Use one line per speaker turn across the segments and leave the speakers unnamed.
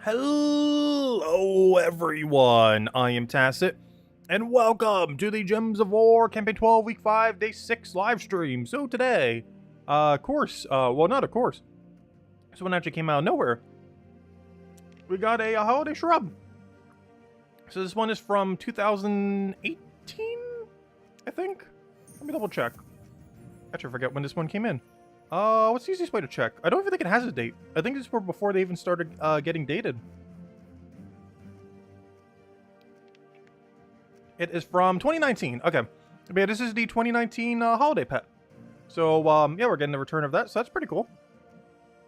Hello everyone, I am Tacit, and welcome to the Gems of War Campaign 12 Week 5 Day 6 live stream. So today, well not a course, this one actually came out of nowhere. We got a holiday shrub. So this one is from 2018, I think? Let me double check. Actually, I forget when this one came in. What's the easiest way to check? I don't even think it has a date. I think it's before they even started getting dated. It is from 2019. Okay. But yeah, this is the 2019 holiday pet. So, yeah, we're getting the return of that, so that's pretty cool.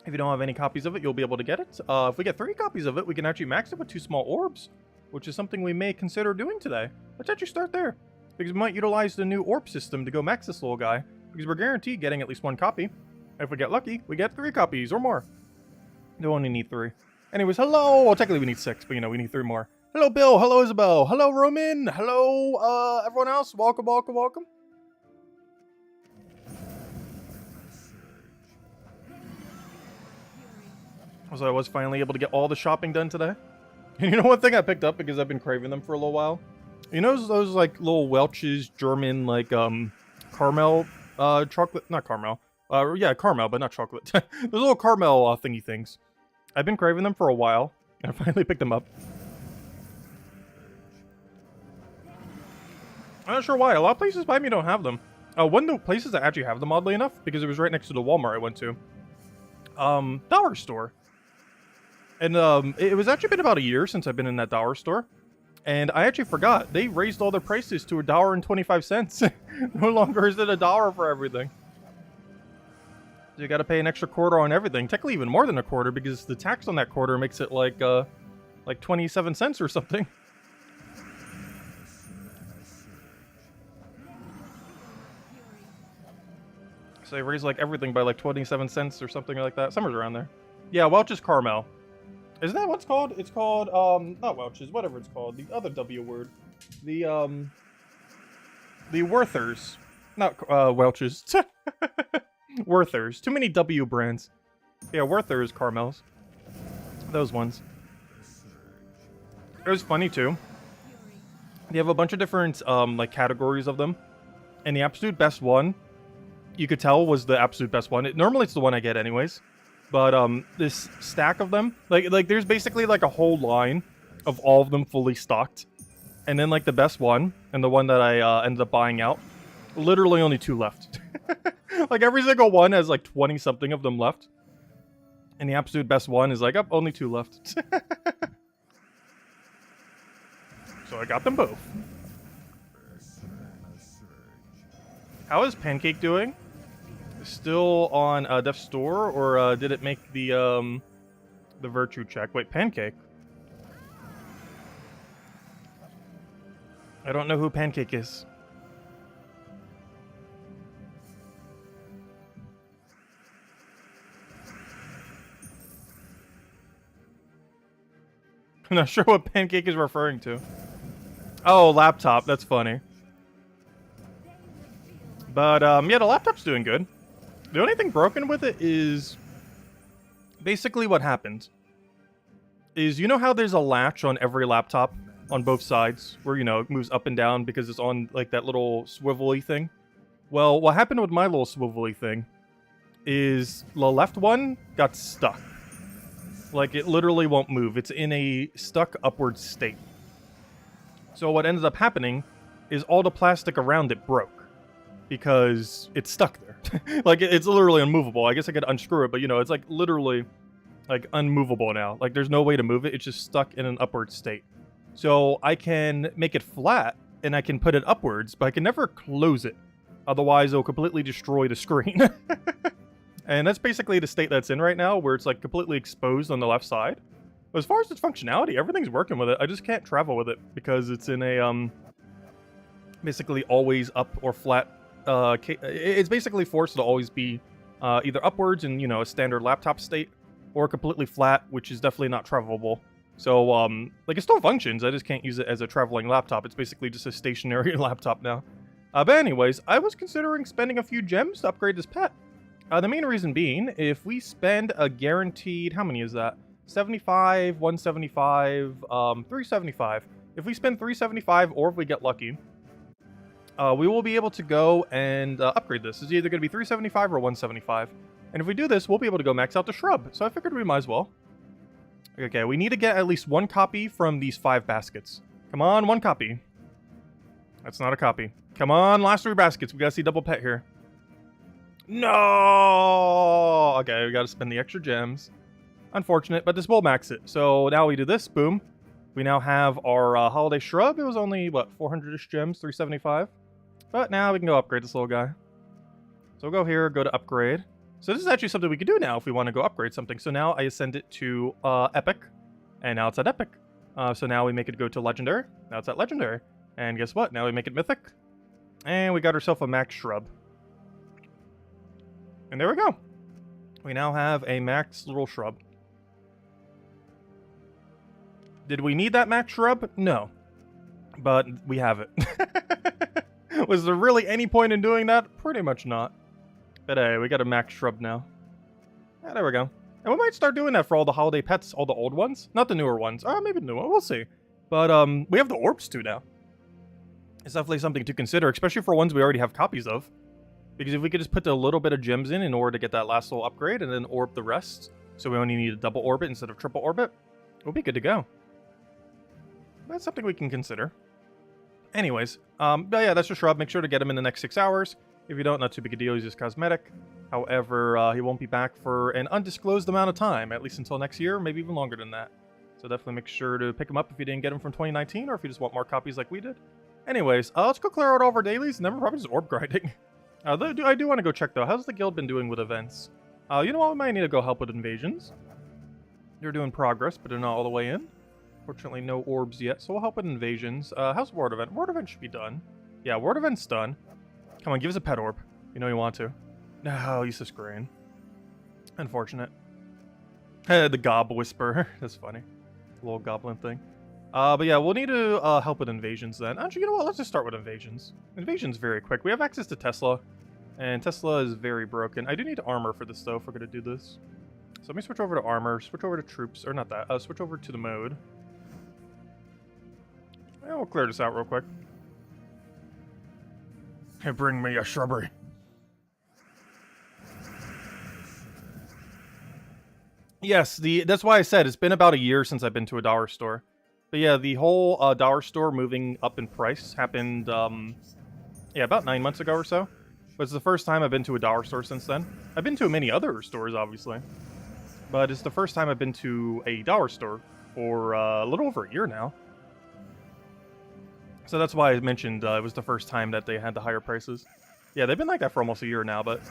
If you don't have any copies of it, you'll be able to get it. If we get 3 copies of it, we can actually max it with 2 small orbs, which is something we may consider doing today. Let's actually start there, because we might utilize the new orb system to go max this little guy, because we're guaranteed getting at least 1 copy. If we get lucky, we get 3 copies or more. We only need 3. Anyways, hello! Well, technically we need 6, but you know, we need 3 more. Hello, Bill. Hello, Isabel. Hello, Roman. Hello, everyone else. Welcome, welcome, welcome. So I was finally able to get all the shopping done today. And you know one thing I picked up because I've been craving them for a little while? You know those like little Welch's German like caramel chocolate, not caramel. Yeah, caramel, but not chocolate. Those little caramel thingy things. I've been craving them for a while, and I finally picked them up. I'm not sure why. A lot of places by me don't have them. One of the places that actually have them, oddly enough, because it was right next to the Walmart I went to. Dollar store. And it was actually been about a year since I've been in that dollar store. And I actually forgot. They raised all their prices to $1.25. No longer is it $1 for everything. So you gotta pay an extra quarter on everything. Technically even more than a quarter, because the tax on that quarter makes it like 27 cents or something. So they raised like everything by like 27 cents or something like that. Somewhere around there. Yeah, Welch's Caramel. Isn't that what it's called? It's called, not Welch's, whatever it's called. The other W word. The Werthers. Not, Welch's. Werthers. Too many W brands. Yeah, Werthers caramels. Those ones. It was funny too. They have a bunch of different like categories of them. And the absolute best one, you could tell, was the absolute best one. Normally it's the one I get anyways. But this stack of them, like there's basically like a whole line of all of them fully stocked. And then like the best one, and the one that I ended up buying out, literally only 2 left. Like every single one has like 20 something of them left. And the absolute best one is like, oh, only 2 left. So I got them both. How is Pancake doing? Still on Death's Store, or did it make the virtue check? Wait, Pancake? I don't know who Pancake is. I'm not sure what Pancake is referring to. Oh, laptop. That's funny. But, yeah, the laptop's doing good. The only thing broken with it is... basically what happened is, you know how there's a latch on every laptop on both sides? Where, you know, it moves up and down because it's on, like, that little swivelly thing? Well, what happened with my little swivelly thing is the left one got stuck. Like, it literally won't move. It's in a stuck upward state. So what ended up happening is all the plastic around it broke. Because it's stuck there. Like, it's literally unmovable. I guess I could unscrew it, but, you know, it's, like, literally, like, unmovable now. Like, there's no way to move it. It's just stuck in an upward state. So I can make it flat, and I can put it upwards, but I can never close it. Otherwise, it'll completely destroy the screen. And that's basically the state that's in right now, where it's, like, completely exposed on the left side. But as far as its functionality, everything's working with it. I just can't travel with it, because it's in a, basically always up or flat. It's basically forced to always be either upwards in, you know, a standard laptop state, or completely flat, which is definitely not travelable. So, like, it still functions, I just can't use it as a traveling laptop. It's basically just a stationary laptop now. But anyways, I was considering spending a few gems to upgrade this pet. The main reason being, if we spend a guaranteed, how many is that? 75, 175, 375. If we spend 375 or if we get lucky, we will be able to go and upgrade this. It's either going to be 375 or 175. And if we do this, we'll be able to go max out the shrub. So I figured we might as well. Okay, we need to get at least one copy from these 5 baskets. Come on, one copy. That's not a copy. Come on, last 3 baskets. We got to see double pet here. No! Okay, we got to spend the extra gems. Unfortunate, but this will max it. So now we do this. Boom. We now have our holiday shrub. It was only, what, 400-ish gems, 375. But now we can go upgrade this little guy. So we'll go here, go to upgrade. So this is actually something we can do now if we want to go upgrade something. So now I ascend it to epic, and now it's at epic. So now we make it go to legendary. Now it's at legendary. And guess what? Now we make it mythic. And we got ourselves a max shrub. And there we go. We now have a max little shrub. Did we need that max shrub? No. But we have it. Was there really any point in doing that? Pretty much not. But hey, we got a max shrub now. Yeah, there we go. And we might start doing that for all the holiday pets, all the old ones. Not the newer ones. Maybe the new one. We'll see. But we have the orbs too now. It's definitely something to consider, especially for ones we already have copies of. Because if we could just put a little bit of gems in order to get that last little upgrade and then orb the rest, so we only need a double orbit instead of triple orbit, we'll be good to go. That's something we can consider. Anyways, but yeah, that's your shrub. Make sure to get him in the next 6 hours. If you don't, not too big a deal. He's just cosmetic. However, he won't be back for an undisclosed amount of time, at least until next year, maybe even longer than that. So definitely make sure to pick him up if you didn't get him from 2019, or if you just want more copies like we did. Anyways, let's go clear out all of our dailies, and then we're probably just orb grinding. I do want to go check, though. How's the guild been doing with events? You know what? We might need to go help with invasions. They're doing progress, but they're not all the way in. Fortunately, no orbs yet, so we'll help with invasions. How's Ward Event? Ward Event should be done. Yeah, Ward Event's done. Come on, give us a pet orb. You know you want to. No, useless grain. Unfortunate. The Gob Whisper. That's funny. Little goblin thing. But yeah, we'll need to help with invasions then. Actually, you know what? Let's just start with invasions. Invasion's very quick. We have access to Tesla, and Tesla is very broken. I do need armor for this, though, if we're going to do this. So let me switch over to armor, switch over to troops, or not that, switch over to the mode. Yeah, we'll clear this out real quick. Hey, bring me a shrubbery. Yes, that's why I said it's been about a year since I've been to a dollar store. But yeah, the whole dollar store moving up in price happened, yeah, about 9 months ago or so. But it's the first time I've been to a dollar store since then. I've been to many other stores, obviously. But it's the first time I've been to a dollar store for a little over a year now. So that's why I mentioned it was the first time that they had the higher prices. Yeah, they've been like that for almost a year now, but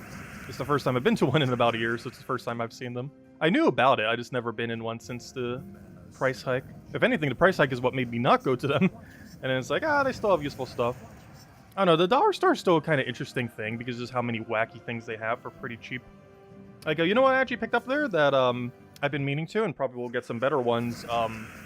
it's the first time I've been to one in about a year, so it's the first time I've seen them. I knew about it, I just never been in one since the price hike. If anything, the price hike is what made me not go to them. And then it's like, they still have useful stuff. I don't know, the dollar store is still a kind of interesting thing because just how many wacky things they have for pretty cheap. Like, you know what I actually picked up there that I've been meaning to, and probably will get some better ones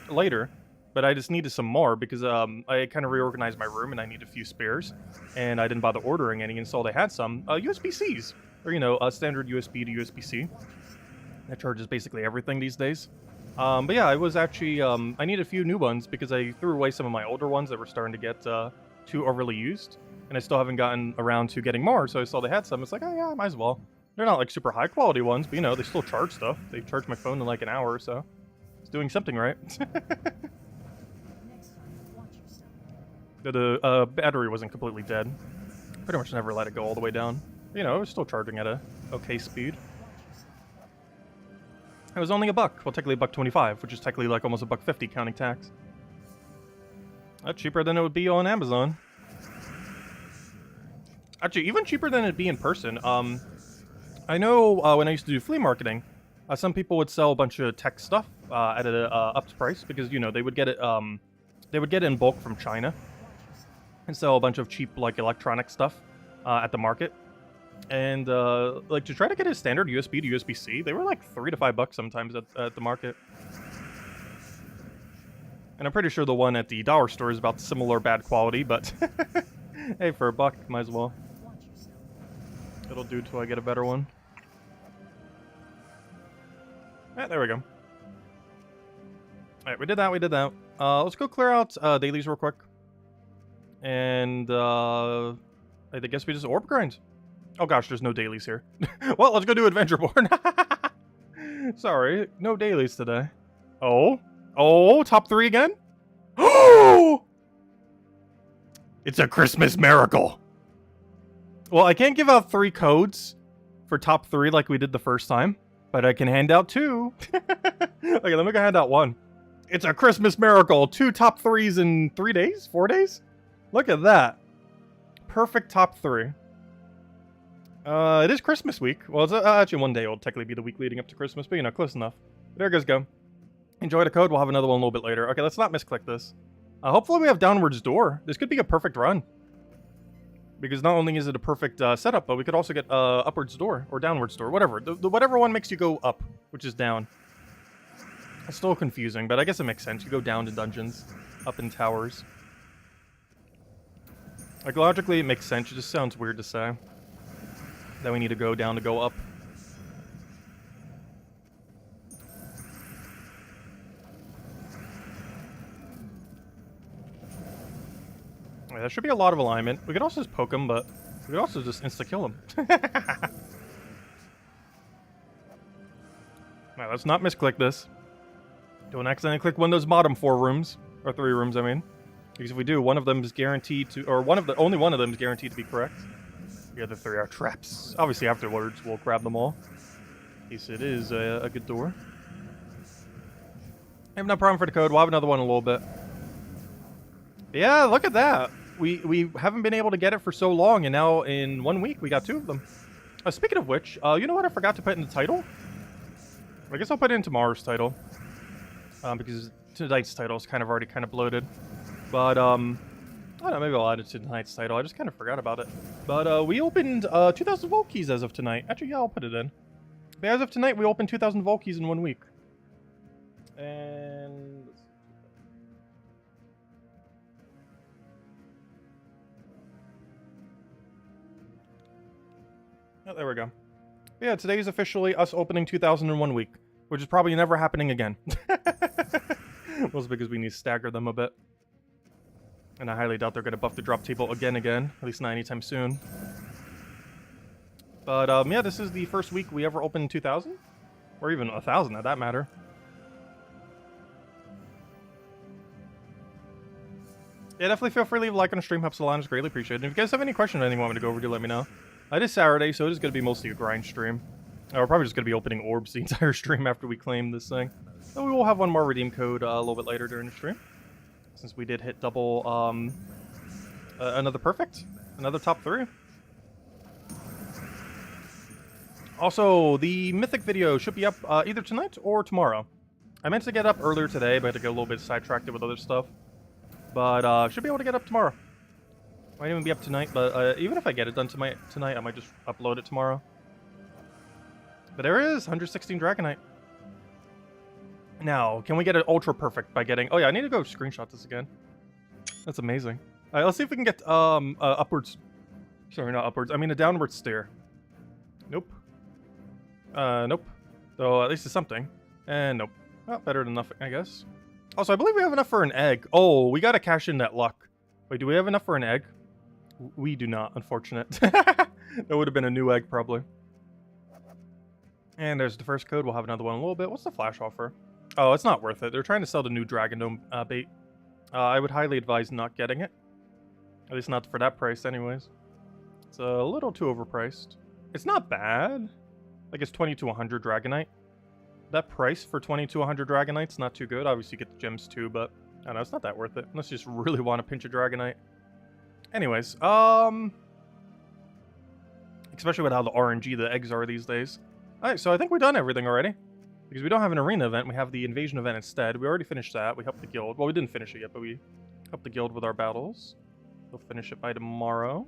later. But I just needed some more because I kind of reorganized my room and I need a few spares. And I didn't bother ordering any, and so they had some USB-Cs. Or, you know, a standard USB to USB-C. That charges basically everything these days. But yeah, I was actually, I need a few new ones because I threw away some of my older ones that were starting to get too overly used. And I still haven't gotten around to getting more, so I saw they had some. It's like, oh yeah, I might as well. They're not like super high quality ones, but you know, they still charge stuff. They charged my phone in like an hour or so. It's doing something right. The battery wasn't completely dead. Pretty much never let it go all the way down. You know, it was still charging at a okay speed. It was only $1. Well, technically $1.25, which is technically like almost $1.50 counting tax. That's cheaper than it would be on Amazon. Actually, even cheaper than it'd be in person. I know when I used to do flea marketing, some people would sell a bunch of tech stuff at an upped price because, you know, they would get it in bulk from China and sell a bunch of cheap like electronic stuff at the market. And like to try to get a standard USB to USB-C, they were like $3 to $5 sometimes at the market. And I'm pretty sure the one at the dollar store is about similar bad quality, but hey, for $1, might as well. It'll do till I get a better one. There we go. Alright, we did that, we did that. Let's go clear out dailies real quick. And I guess we just orb grind. Oh gosh, there's no dailies here. Well, let's go do Adventure Board. Sorry, no dailies today. Oh? Oh, top 3 again? Oh! It's a Christmas miracle. Well, I can't give out 3 codes for top 3 like we did the first time, but I can hand out 2. Okay, let me go hand out 1. It's a Christmas miracle. 2 top 3s in 3 days? 4 days? Look at that. Perfect top 3. It is Christmas week. Well, it's actually 1 day. It'll technically be the week leading up to Christmas, but you know, close enough. There goes go. Enjoy the code. We'll have another one a little bit later. Okay, let's not misclick this. Hopefully we have Downwards Door. This could be a perfect run. Because not only is it a perfect setup, but we could also get Upwards Door or Downwards Door, whatever. Whatever one makes you go up, which is down. It's still confusing, but I guess it makes sense. You go down to dungeons, up in towers. Like, logically, it makes sense. It just sounds weird to say that we need to go down to go up. Yeah, there should be a lot of alignment. We could also just poke him, but we could also just insta-kill him. Alright, let's not misclick this. Don't accidentally click one of those bottom 4 rooms. Or 3 rooms, I mean. Because if we do, one of them is guaranteed to... Or only one of them is guaranteed to be correct. The other 3 are traps. Obviously, afterwards, we'll grab them all. In case it is a good door. I have no problem for the code. We'll have another one in a little bit. Yeah, look at that. We haven't been able to get it for so long, and now in 1 week, we got 2 of them. Speaking of which, you know what I forgot to put in the title? I guess I'll put it in tomorrow's title. Because tonight's title is kind of already bloated. But, I don't know, maybe I'll add it to tonight's title. I just kind of forgot about it. But, we opened 2,000 Vault Keys as of tonight. Actually, yeah, I'll put it in. But as of tonight, we opened 2,000 Vault Keys in 1 week. And... oh, there we go. Yeah, today is officially us opening 2,000 in 1 week. Which is probably never happening again. Mostly because we need to stagger them a bit. And I highly doubt they're going to buff the drop table again. At least not anytime soon. But, yeah, this is the first week we ever opened 2,000. Or even 1,000, at that matter. Yeah, definitely feel free to leave a like on the stream. Helps a lot. It's greatly appreciated. And if you guys have any questions or anything you want me to go over, do let me know. It is Saturday, so it is going to be mostly a grind stream. We're probably just going to be opening orbs the entire stream after we claim this thing. And we will have one more redeem code a little bit later during the stream. Since we did hit double, another perfect. Another top 3. Also, the Mythic video should be up either tonight or tomorrow. I meant to get up earlier today, but I had to get a little bit sidetracked with other stuff. But, should be able to get up tomorrow. Might even be up tonight, but even if I get it done tonight, I might just upload it tomorrow. But there it is, 116 Dragonite. Now, can we get it ultra perfect by getting... oh yeah, I need to go screenshot this again. That's amazing. Alright, let's see if we can get upwards... sorry, not upwards. I mean a downward steer. Nope. Nope. So at least it's something. And nope. Well, better than nothing, I guess. Also, I believe we have enough for an egg. Oh, we gotta cash in that luck. Wait, do we have enough for an egg? We do not, unfortunate. That would have been a new egg, probably. And there's the first code. We'll have another one in a little bit. What's the flash offer? Oh, it's not worth it. They're trying to sell the new Dragon Dome bait. I would highly advise not getting it. At least not for that price anyways. It's a little too overpriced. It's not bad. Like, it's 20 to 100 Dragonite. That price for 20 to 100 Dragonite's not too good. Obviously, you get the gems too, but I don't know. It's not that worth it. Unless you just really want to pinch a Dragonite. Anyways, especially with how the RNG the eggs are these days. Alright, so I think we've done everything already. Because we don't have an arena event, we have the invasion event instead. We already finished that. We helped the guild. Well, we didn't finish it yet, but we helped the guild with our battles. We'll finish it by tomorrow.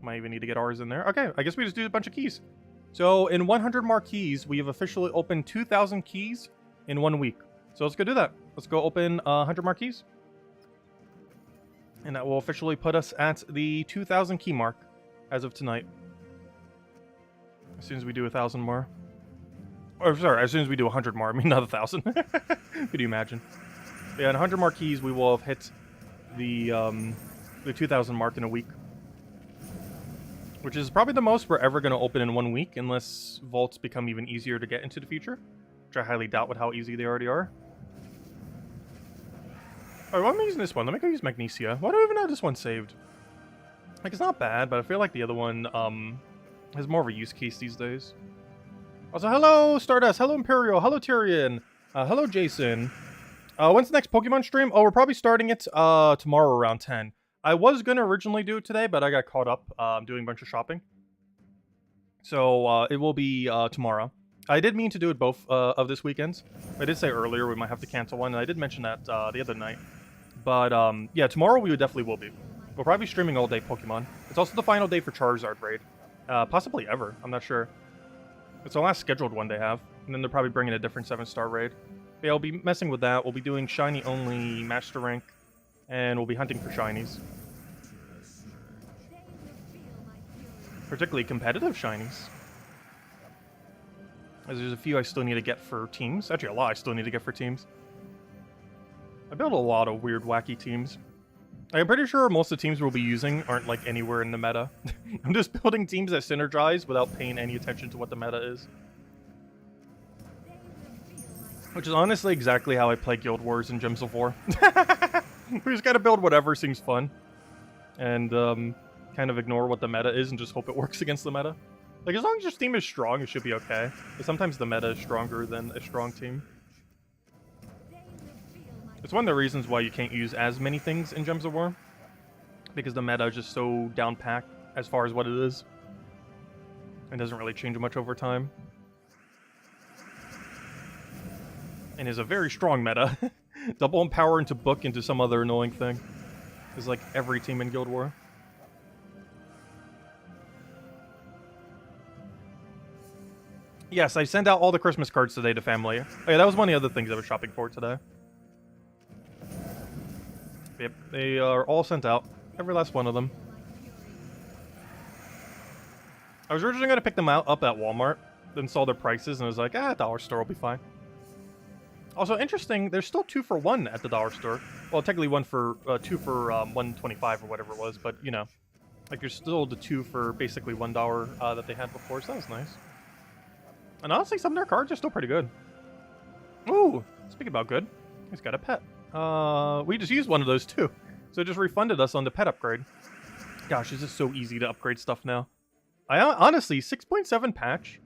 Might even need to get ours in there. Okay, I guess we just do a bunch of keys. So, in 100 more keys, we have officially opened 2,000 keys in 1 week. So let's go do that. Let's go open 100 more keys. And that will officially put us at the 2,000 key mark as of tonight. As soon as we do 1,000 more. Or sorry, as soon as we do 100 more, I mean not 1,000. Could you imagine? Yeah, in 100 more keys, we will have hit the 2,000 mark in a week. Which is probably the most we're ever going to open in 1 week, unless vaults become even easier to get into the future. Which I highly doubt with how easy they already are. Alright, why am I using this one? Let me go use Magnesia. Why do I even have this one saved? Like, it's not bad, but I feel like the other one has more of a use case these days. Also, hello Stardust, hello Imperial, hello Tyrion, hello Jason. When's the next Pokemon stream? Oh, we're probably starting it tomorrow around 10. I was going to originally do it today, but I got caught up doing a bunch of shopping. So it will be tomorrow. I did mean to do it both of this weekends. I did say earlier we might have to cancel one, and I did mention that the other night. But yeah, tomorrow we definitely will be. We'll probably be streaming all day Pokemon. It's also the final day for Charizard raid. Possibly ever, I'm not sure. It's the last scheduled one they have. And then they're probably bringing a different 7-star raid. But yeah, I'll be messing with that. We'll be doing shiny only Master Rank. And we'll be hunting for shinies. Particularly competitive shinies. As there's a few I still need to get for teams. Actually, a lot I still need to get for teams. I built a lot of weird, wacky teams. I'm pretty sure most of the teams we'll be using aren't, like, anywhere in the meta. I'm just building teams that synergize without paying any attention to what the meta is. Which is honestly exactly how I play Guild Wars and Gems of War. We just gotta build whatever seems fun. And, kind of ignore what the meta is and just hope it works against the meta. Like, as long as your team is strong, it should be okay. But sometimes the meta is stronger than a strong team. It's one of the reasons why you can't use as many things in Gems of War. Because the meta is just so down-packed as far as what it is. It doesn't really change much over time. And is a very strong meta. Double Empower into Book into some other annoying thing. It's like every team in Guild War. Yes, I sent out all the Christmas cards today to family. Oh yeah, that was one of the other things I was shopping for today. Yep, they are all sent out. Every last one of them. I was originally going to pick them up at Walmart, then saw their prices, and I was like, dollar store will be fine. Also, interesting, there's still 2 for 1 at the dollar store. Well, technically 2 for $1.25 or whatever it was, but, you know. Like, there's still the 2 for basically $1 that they had before, so that was nice. And honestly, some of their cards are still pretty good. Ooh, speaking about good, he's got a pet. We just used one of those too. So it just refunded us on the pet upgrade. Gosh, this is so easy to upgrade stuff now. Honestly, 6.7 patch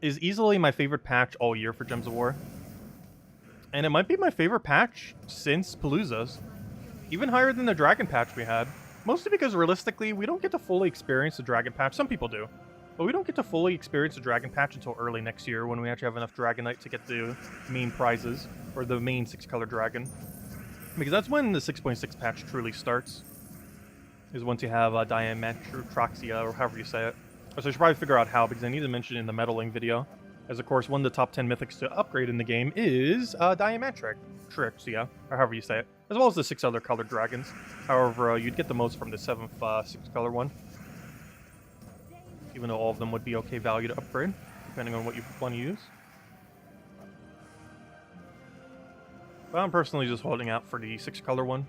is easily my favorite patch all year for Gems of War. And it might be my favorite patch since Palooza's. Even higher than the Dragon patch we had. Mostly because realistically, we don't get to fully experience the Dragon patch. Some people do. But we don't get to fully experience the Dragon patch until early next year when we actually have enough Dragonite to get the main prizes, or the main 6-color dragon. Because that's when the 6.6 patch truly starts. Is once you have Diamantroxia, or however you say it. So I should probably figure out how, because I need to mention it in the meddling video. As of course, one of the top 10 mythics to upgrade in the game is Diamantroxia, or however you say it. As well as the 6 other colored dragons. However, you'd get the most from the 7th 6-color one. Even though all of them would be okay value to upgrade, depending on what you want to use. But I'm personally just holding out for the 6-color one.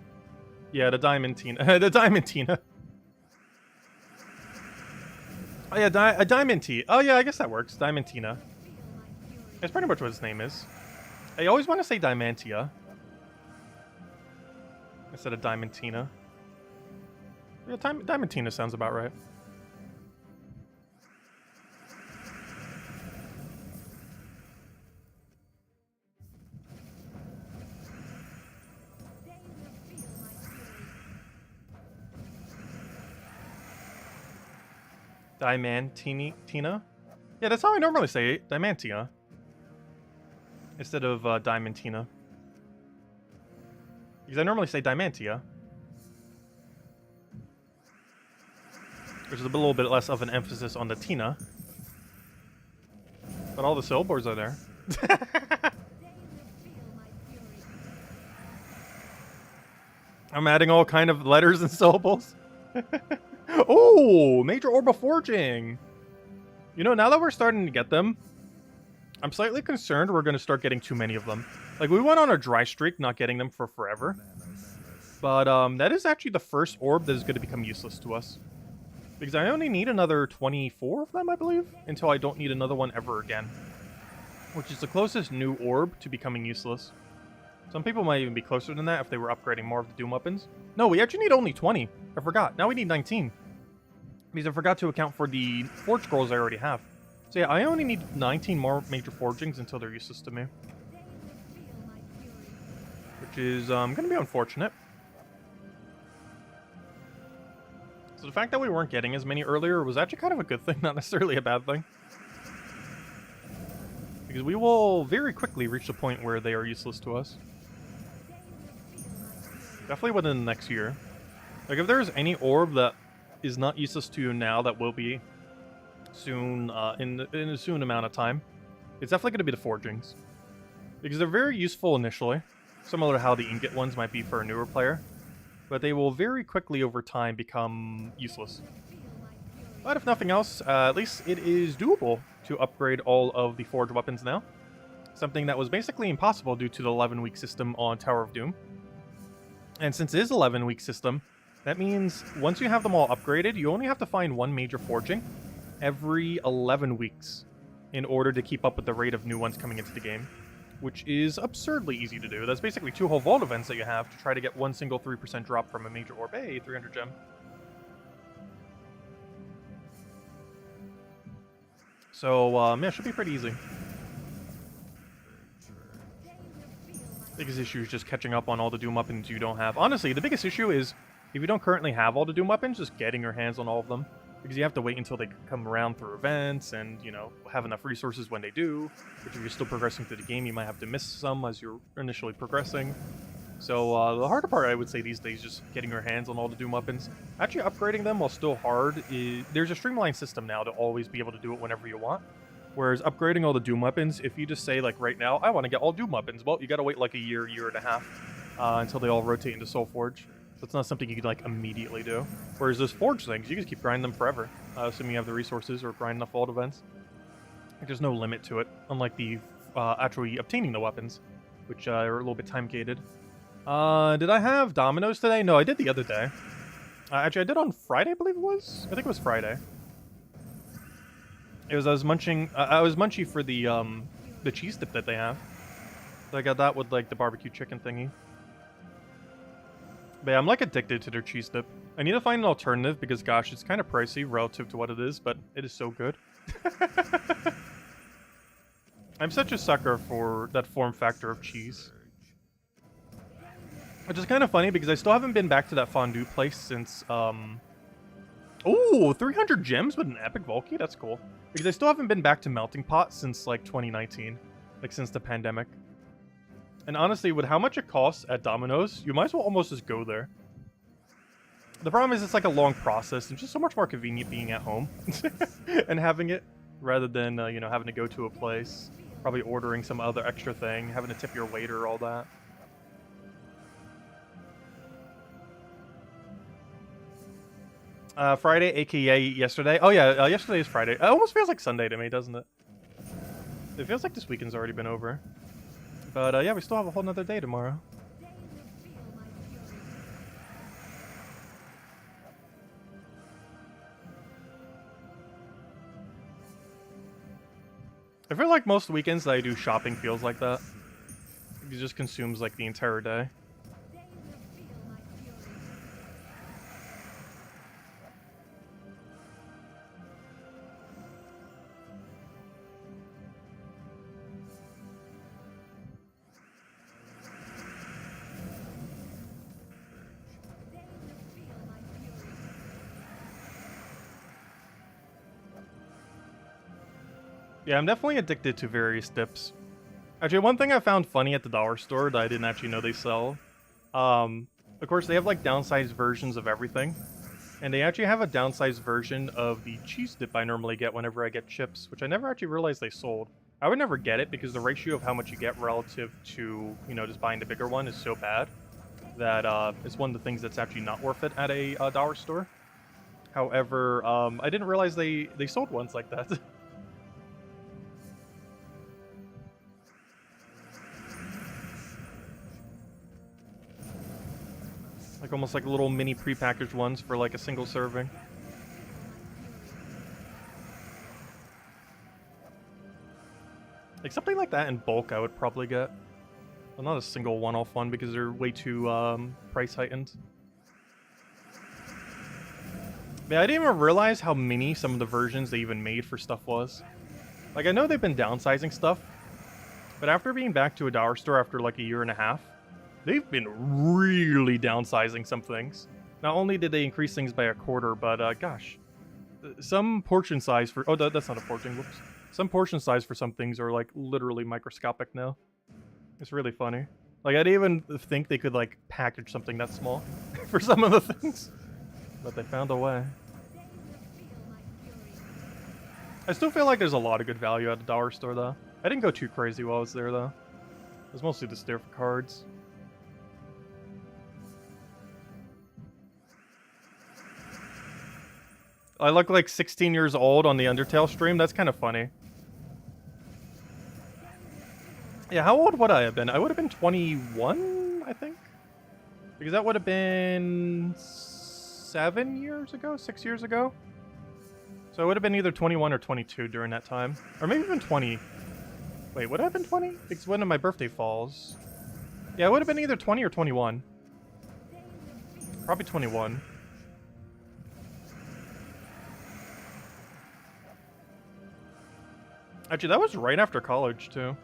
Yeah, the Diamantina. The Diamantina. Oh yeah, a Diamantina. Oh yeah, I guess that works. Diamantina. That's pretty much what his name is. I always want to say Diamantia instead of Diamantina. Yeah, Diamantina sounds about right. Diamantina? Yeah, that's how I normally say it. Diamantia. Instead of Diamantina. Because I normally say Diamantia. Which is a little bit less of an emphasis on the Tina. But all the syllables are there. I'm adding all kind of letters and syllables. Oh, Major Orb of Forging. You know, now that we're starting to get them, I'm slightly concerned we're going to start getting too many of them. Like, we went on a dry streak, not getting them for forever. But that is actually the first orb that is going to become useless to us. Because I only need another 24 of them, I believe, until I don't need another one ever again. Which is the closest new orb to becoming useless. Some people might even be closer than that if they were upgrading more of the Doom weapons. No, we actually need only 20. I forgot. Now we need 19. Because I forgot to account for the Forge Scrolls I already have. So yeah, I only need 19 more major forgings until they're useless to me. Which is going to be unfortunate. So the fact that we weren't getting as many earlier was actually kind of a good thing, not necessarily a bad thing. Because we will very quickly reach the point where they are useless to us. Definitely within the next year. Like, if there's any orb that is not useless to you now that will be soon, in a soon amount of time, it's definitely going to be the forgings. Because they're very useful initially, similar to how the ingot ones might be for a newer player. But they will very quickly over time become useless. But if nothing else, at least it is doable to upgrade all of the forged weapons now. Something that was basically impossible due to the 11-week system on Tower of Doom. And since it is 11-week system, that means once you have them all upgraded, you only have to find one major forging every 11 weeks in order to keep up with the rate of new ones coming into the game, which is absurdly easy to do. That's basically 2 whole vault events that you have to try to get one single 3% drop from a major orb. Hey, 300 gem. So, yeah, it should be pretty easy. Biggest issue is just catching up on all the Doom weapons you don't have. Honestly, the biggest issue is if you don't currently have all the Doom weapons, just getting your hands on all of them. Because you have to wait until they come around through events and, you know, have enough resources when they do. Which if you're still progressing through the game, you might have to miss some as you're initially progressing. So the harder part, I would say these days, just getting your hands on all the Doom weapons. Actually upgrading them while still hard, there's a streamlined system now to always be able to do it whenever you want. Whereas upgrading all the Doom weapons, if you just say, like, right now, I want to get all Doom weapons, well, you gotta wait like a year and a half until they all rotate into Soulforge. So it's not something you can, like, immediately do. Whereas those Forge things, you can just keep grinding them forever, assuming you have the resources or grind enough vault events. Like, there's no limit to it, unlike the actually obtaining the weapons, which are a little bit time-gated. Did I have Dominoes today? No, I did the other day. Actually, I did on Friday, I believe it was? I think it was Friday. I was munching. I was munchy for the cheese dip that they have. So I got that with like the barbecue chicken thingy. But yeah, I'm like addicted to their cheese dip. I need to find an alternative because gosh, it's kind of pricey relative to what it is, but it is so good. I'm such a sucker for that form factor of cheese. Which is kind of funny because I still haven't been back to that fondue place since Ooh, 300 gems with an epic Volkey? That's cool. Because I still haven't been back to Melting Pot since, like, 2019. Like, since the pandemic. And honestly, with how much it costs at Domino's, you might as well almost just go there. The problem is it's, like, a long process, and just so much more convenient being at home. and having it, rather than, you know, having to go to a place. Probably ordering some other extra thing, having to tip your waiter, all that. Friday, aka yesterday. Oh yeah, yesterday is Friday. It almost feels like Sunday to me, doesn't it? It feels like this weekend's already been over. But yeah, we still have a whole nother day tomorrow. I feel like most weekends that I do shopping feels like that. It just consumes like the entire day. Yeah, I'm definitely addicted to various dips. Actually, one thing I found funny at the dollar store that I didn't actually know they sell, of course, they have like downsized versions of everything. And they actually have a downsized version of the cheese dip I normally get whenever I get chips, which I never actually realized they sold. I would never get it because the ratio of how much you get relative to, you know, just buying the bigger one is so bad that it's one of the things that's actually not worth it at a dollar store. However, I didn't realize they sold ones like that. Like almost like little mini prepackaged ones for like a single serving. Like something like that in bulk I would probably get. But not a single one-off one because they're way too price heightened. Yeah, I didn't even realize how mini some of the versions they even made for stuff was. Like, I know they've been downsizing stuff, but after being back to a dollar store after like a year and a half, they've been really downsizing some things. Not only did they increase things by a quarter, but gosh, some portion size for that's not a portion. Whoops. Some portion size for some things are like literally microscopic now. It's really funny. Like I didn't even think they could like package something that small for some of the things, but they found a way. I still feel like there's a lot of good value at the dollar store though. I didn't go too crazy while I was there though. It was mostly just there for cards. I look like 16 years old on the Undertale stream. That's kind of funny. Yeah, how old would I have been? I would have been 21, I think. Because that would have been 7 years ago? 6 years ago? So I would have been either 21 or 22 during that time. Or maybe even 20. Wait, would I have been 20? Because when my birthday falls. Yeah, it would have been either 20 or 21. Probably 21. Actually, that was right after college, too.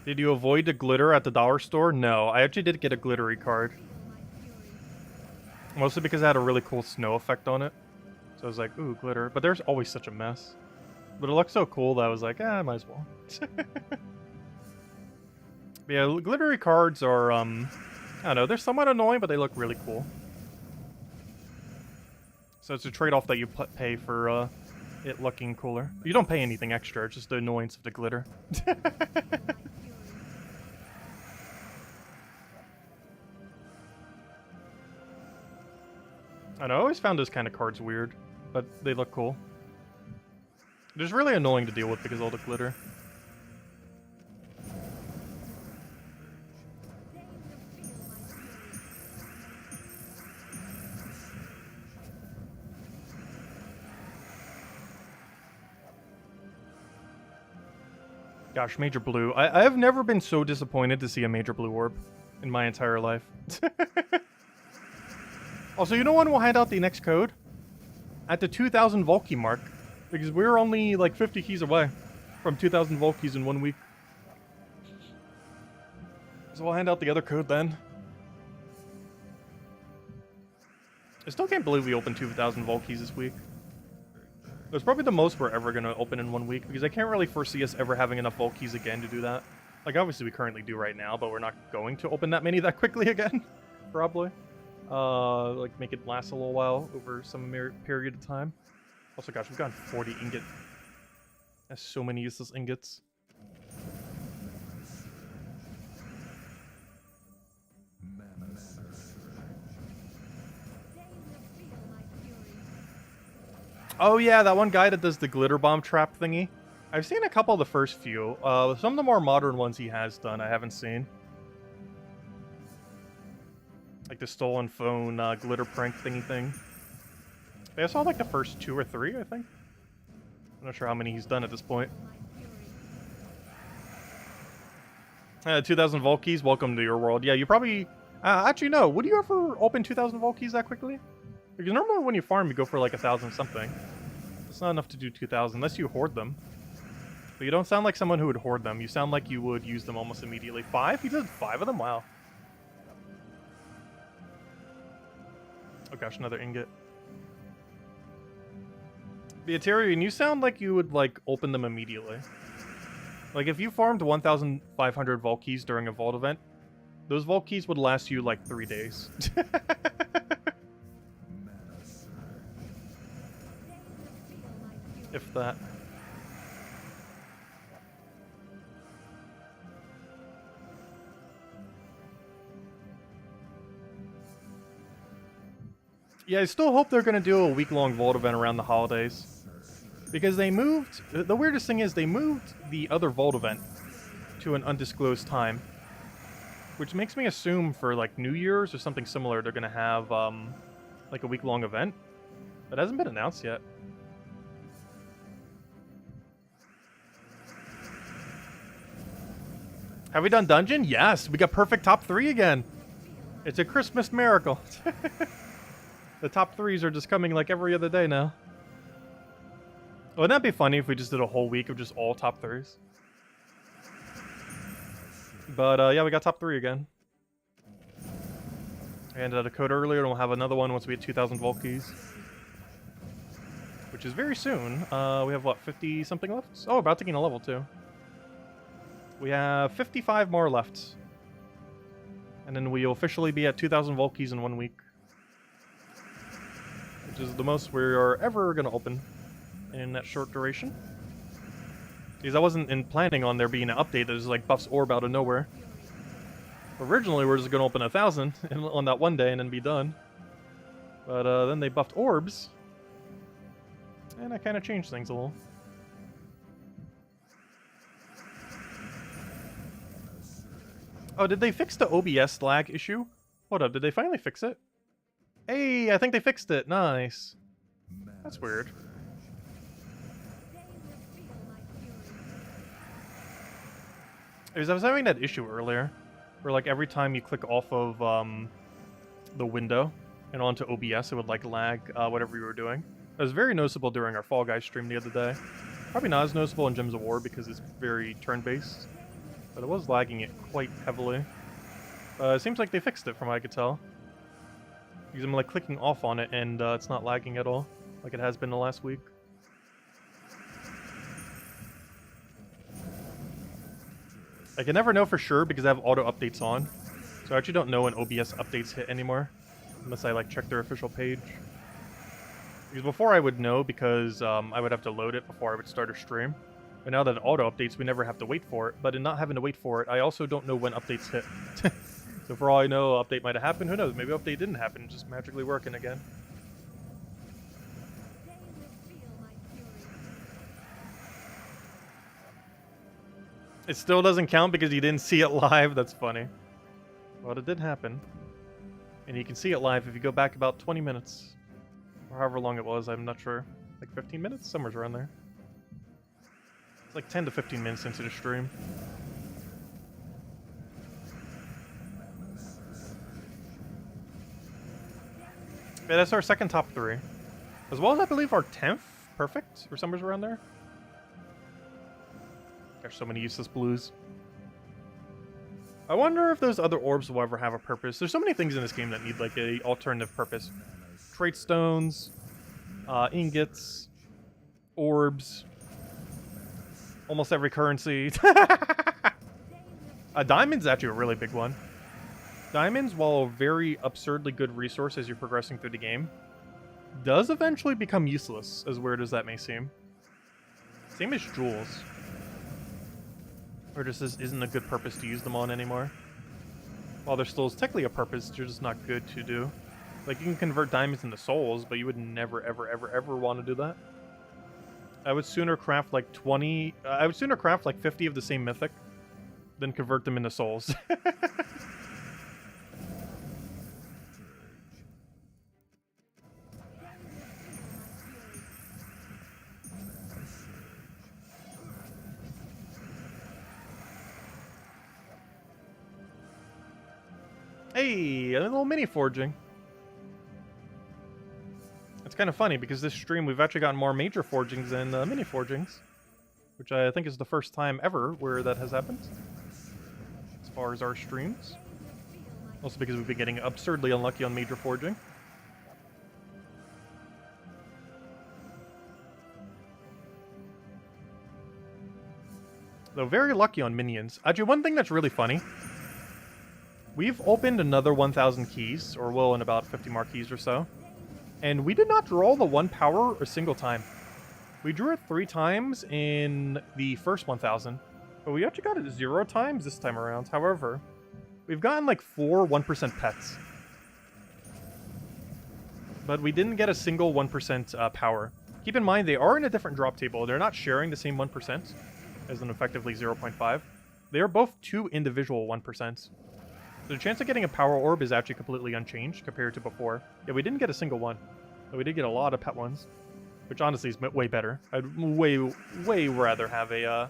Did you avoid the glitter at the dollar store? No, I actually did get a glittery card. Mostly because it had a really cool snow effect on it. So I was like, ooh, glitter. But there's always such a mess. But it looks so cool that I was like, I might as well. Yeah, glittery cards are, I don't know, they're somewhat annoying, but they look really cool. So it's a trade-off that you pay for it looking cooler. You don't pay anything extra, it's just the annoyance of the glitter. I know, I always found those kind of cards weird, but they look cool. They're just really annoying to deal with because of all the glitter. Gosh, Major Blue. I have never been so disappointed to see a Major Blue orb in my entire life. Also, you know when we'll hand out the next code? At the 2,000 Volkey mark. Because we're only like 50 keys away from 2,000 Volkeys in 1 week. So we'll hand out the other code then. I still can't believe we opened 2,000 Volkeys this week. It's probably the most we're ever going to open in 1 week, because I can't really foresee us ever having enough Volkeys again to do that. Like, obviously we currently do right now, but we're not going to open that many that quickly again. Probably. Like, make it last a little while over some period of time. Also, gosh, we've gotten 40 ingot. That's so many useless ingots. Oh yeah, that one guy that does the glitter bomb trap thingy. I've seen a couple of the first few. Some of the more modern ones he has done, I haven't seen. Like the stolen phone glitter prank thingy thing. I saw like the first 2 or 3, I think. I'm not sure how many he's done at this point. 2,000 Volkeys, welcome to your world. Yeah, you probably... actually, no. Would you ever open 2,000 Volkeys that quickly? Because normally when you farm, you go for like 1,000 something. It's not enough to do 2,000, unless you hoard them. But you don't sound like someone who would hoard them. You sound like you would use them almost immediately. 5? He did 5 of them? Wow. Oh gosh, another ingot. The Eterian, you sound like you would, like, open them immediately. Like, if you farmed 1,500 Volkeys during a vault event, those Volkeys would last you, like, 3 days. If that. Yeah, I still hope they're gonna do a week-long vault event around the holidays. Because they moved... The weirdest thing is they moved the other Vault event to an undisclosed time. Which makes me assume for, like, New Year's or something similar, they're gonna have, like, a week-long event. But it hasn't been announced yet. Have we done Dungeon? Yes! We got perfect top 3 again! It's a Christmas miracle. The top 3s are just coming, like, every other day now. Wouldn't that be funny if we just did a whole week of just all top 3s? But, yeah, we got top 3 again. I handed out a code earlier, and we'll have another one once we hit 2,000 Vault Keys. Which is very soon. We have, what, 50-something left? Oh, about to gain a level, too. We have 55 more left. And then we'll officially be at 2,000 Vault Keys in 1 week. Which is the most we are ever going to open in that short duration. Because I wasn't planning on there being an update that just like buffs orb out of nowhere. Originally, we were just going to open 1,000 on that one day and then be done. But then they buffed orbs. And I kind of changed things a little. Oh, did they fix the OBS lag issue? Hold up, did they finally fix it? Hey, I think they fixed it. Nice. That's weird. I was having that issue earlier, where like every time you click off of the window and onto OBS, it would like lag whatever you were doing. It was very noticeable during our Fall Guys stream the other day. Probably not as noticeable in Gems of War because it's very turn-based, but it was lagging it quite heavily. It seems like they fixed it from what I could tell. Because I'm like clicking off on it and it's not lagging at all, like it has been the last week. I can never know for sure because I have auto updates on. So I actually don't know when OBS updates hit anymore. Unless I like check their official page. Because before I would know because I would have to load it before I would start a stream. But now that it auto updates, we never have to wait for it. But in not having to wait for it, I also don't know when updates hit. So for all I know, update might have happened. Who knows? Maybe update didn't happen. Just magically working again. It still doesn't count because you didn't see it live. That's funny. Well, it did happen. And you can see it live if you go back about 20 minutes. Or however long it was, I'm not sure. Like 15 minutes? Somewhere around there. It's like 10 to 15 minutes into the stream. Yeah, that's our second top 3. As well as I believe our 10th perfect, or somewhere around there. There's so many useless blues. I wonder if those other orbs will ever have a purpose. There's so many things in this game that need like a alternative purpose. Trait stones, ingots, orbs, almost every currency. Diamond's actually a really big one. Diamonds, while a very absurdly good resource as you're progressing through the game, does eventually become useless, as weird as that may seem. Same as jewels. Or just isn't a good purpose to use them on anymore. While there still is technically a purpose, they're just not good to do. Like, you can convert diamonds into souls, but you would never, ever, ever, ever want to do that. I would sooner craft like 20... I would sooner craft like 50 of the same mythic than convert them into souls. Hey, a little mini forging. It's kind of funny because this stream we've actually gotten more major forgings than mini forgings, which I think is the first time ever where that has happened as far as our streams. Also because we've been getting absurdly unlucky on major forging. Though very lucky on minions. Actually, one thing that's really funny. We've opened another 1,000 keys, or will in about 50 more keys or so. And we did not draw the 1 power a single time. We drew it 3 times in the first 1,000. But we actually got it 0 times this time around. However, we've gotten like 4 1% pets. But we didn't get a single 1% power Keep in mind, they are in a different drop table. They're not sharing the same 1% as an effectively 0.5. They are both two individual 1%. So the chance of getting a power orb is actually completely unchanged compared to before. Yeah, we didn't get a single one. But we did get a lot of pet ones, which honestly is way better. I'd way rather have a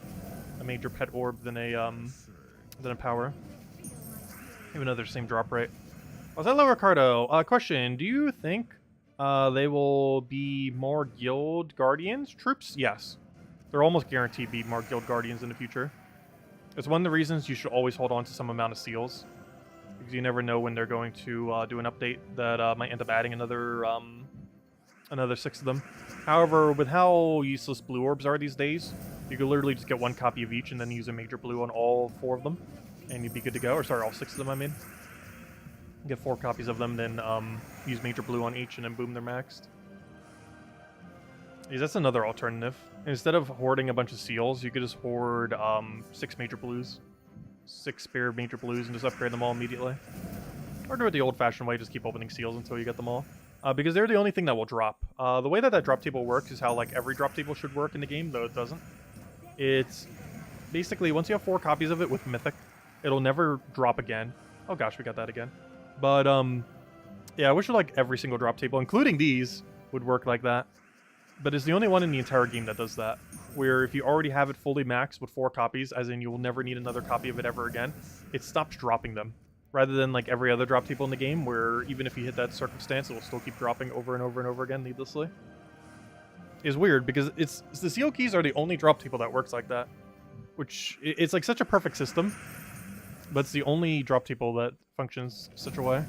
major pet orb than a power. Even though they're the same drop rate. Hello, Ricardo. Question: do you think they will be more Guild Guardians troops? Yes, they're almost guaranteed to be more Guild Guardians in the future. It's one of the reasons you should always hold on to some amount of seals, because you never know when they're going to do an update that might end up adding another 6 of them. However, with how useless blue orbs are these days, you could literally just get 1 copy of each and then use a major blue on all 4 of them, and you'd be good to go. Or sorry, all 6 of them, I mean. Get 4 copies of them, then use major blue on each, and then boom, they're maxed. Yeah, that's another alternative. Instead of hoarding a bunch of seals, you could just hoard 6 major blues. 6 spare major blues and just upgrade them all immediately. Or do it the old-fashioned way, just keep opening seals until you get them all. Because they're the only thing that will drop. The way that drop table works is how like every drop table should work in the game, though it doesn't. It's basically, once you have 4 copies of it with Mythic, it'll never drop again. Oh gosh, we got that again. But, yeah, I wish like every single drop table, including these, would work like that. But it's the only one in the entire game that does that. Where if you already have it fully maxed with 4 copies, as in you will never need another copy of it ever again, it stops dropping them. Rather than like every other drop table in the game, where even if you hit that circumstance, it will still keep dropping over and over and over again needlessly. It's weird, because it's the seal keys are the only drop table that works like that. Which, it's like such a perfect system. But it's the only drop table that functions such a way.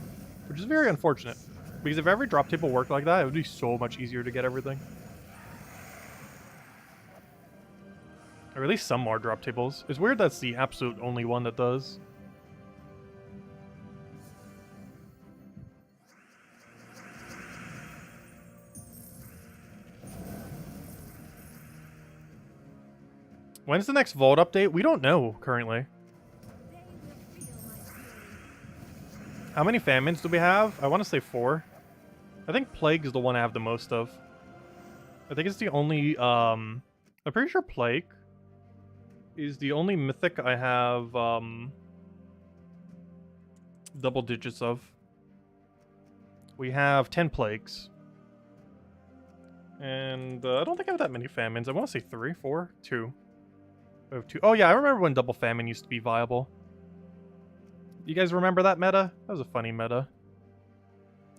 Which is very unfortunate. Because if every drop table worked like that, it would be so much easier to get everything. Or at least some more drop tables. It's weird that's the absolute only one that does. When's the next Vault update? We don't know currently. How many famines do we have? I want to say 4. I think Plague is the one I have the most of. I think it's the only, I'm pretty sure Plague is the only mythic I have, double digits of. We have 10 Plagues. And, I don't think I have that many famines. I want to say 3, 4, 2. I have 2. Oh yeah, I remember when double famine used to be viable. You guys remember that meta? That was a funny meta.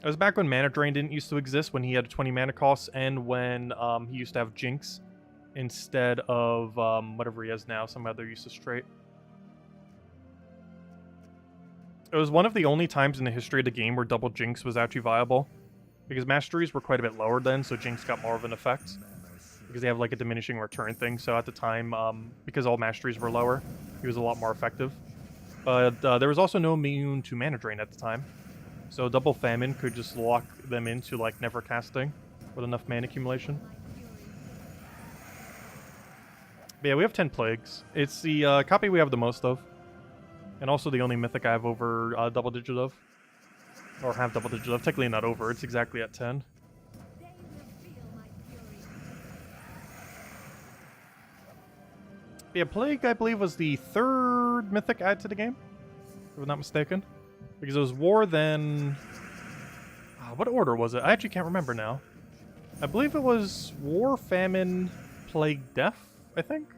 It was back when Mana Drain didn't used to exist, when he had a 20 mana cost, and when he used to have Jinx instead of whatever he has now, some other useless trait. It was one of the only times in the history of the game where double Jinx was actually viable. Because masteries were quite a bit lower then, so Jinx got more of an effect. Because they have like a diminishing return thing, so at the time, because all masteries were lower, he was a lot more effective. But there was also no immune to Mana Drain at the time. So double Famine could just lock them into like never casting with enough mana accumulation. But yeah, we have 10 Plagues. It's the copy we have the most of. And also the only mythic I have over double digit of. Or have double digit of. Technically not over, it's exactly at 10. Yeah, Plague, I believe, was the 3rd mythic added to the game, if I'm not mistaken. Because it was War, then... what order was it? I actually can't remember now. I believe it was War, Famine, Plague, Death, I think?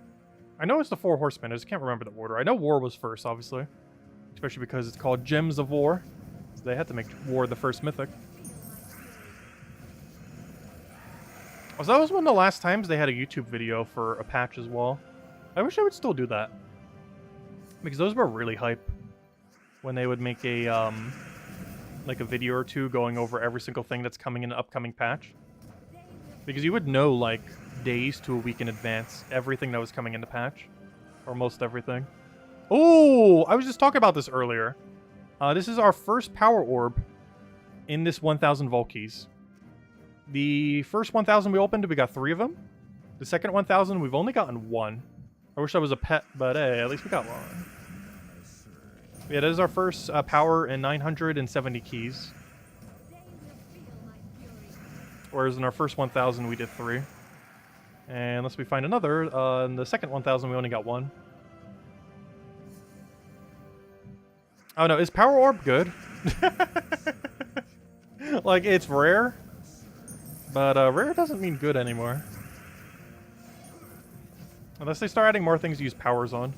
I know it's the 4 Horsemen, I just can't remember the order. I know War was first, obviously. Especially because it's called Gems of War. So they had to make War the first mythic. So that was one of the last times they had a YouTube video for a patch as well. I wish I would still do that. Because those were really hype. When they would make a, like a video or two going over every single thing that's coming in an upcoming patch. Because you would know, like, days to a week in advance everything that was coming in the patch. Or most everything. Oh! I was just talking about this earlier. This is our first Power Orb in this 1000 Vault Keys. The first 1000 we opened, we got 3 of them. The second 1000, we've only gotten 1. I wish that was a pet, but hey, at least we got 1. Yeah, that is our first power in 970 keys. Whereas in our first 1000, we did 3. And unless we find another, in the second 1000 we only got one. Oh no, is Power Orb good? Like, it's rare, but rare doesn't mean good anymore. Unless they start adding more things to use powers on.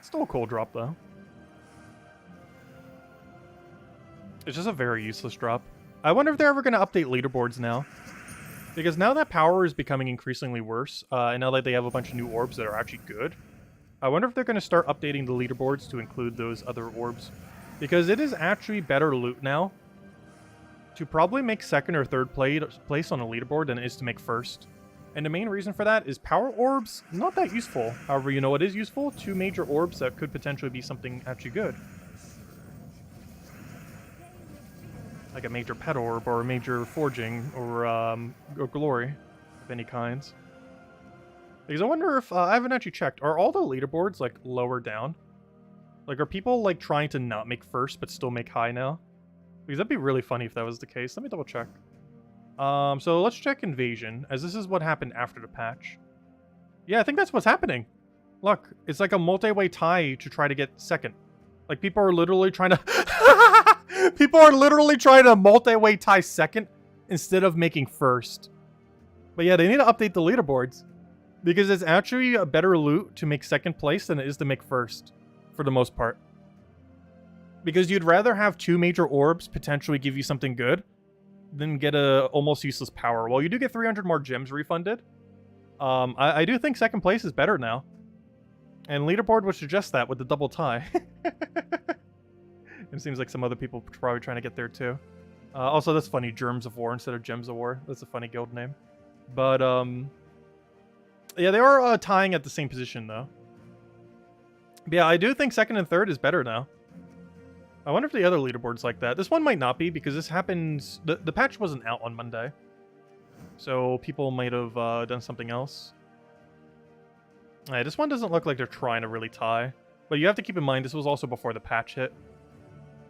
Still a cool drop, though. It's just a very useless drop. I wonder if they're ever going to update leaderboards now. Because now that power is becoming increasingly worse, and now that they have a bunch of new orbs that are actually good, I wonder if they're going to start updating the leaderboards to include those other orbs. Because it is actually better loot now to probably make second or third place on a leaderboard than it is to make first. And the main reason for that is power orbs, not that useful. However, you know what is useful? 2 major orbs that could potentially be something actually good. Like a major pet orb or a major forging or glory of any kinds. Because I wonder if, I haven't actually checked, are all the leaderboards like lower down? Like, are people like trying to not make first but still make high now? Because that'd be really funny if that was the case. Let me double check. So let's check Invasion, as this is what happened after the patch. Yeah, I think that's what's happening. Look, it's like a multi-way tie to try to get second. Like, people are literally trying to... people are literally trying to multi-way tie second instead of making first. But yeah, they need to update the leaderboards. Because it's actually a better loot to make second place than it is to make first. For the most part. Because you'd rather have 2 major orbs potentially give you something good than get a almost useless power. Well, you do get 300 more gems refunded. I do think second place is better now. And leaderboard would suggest that with the double tie. It seems like some other people are probably trying to get there too. Also, that's funny, Germs of War instead of Gems of War. That's a funny guild name. But, yeah, they are tying at the same position though. But yeah, I do think second and third is better now. I wonder if the other leaderboard's like that. This one might not be, because this happens... The patch wasn't out on Monday. So people might have done something else. This one doesn't look like they're trying to really tie. But you have to keep in mind, this was also before the patch hit.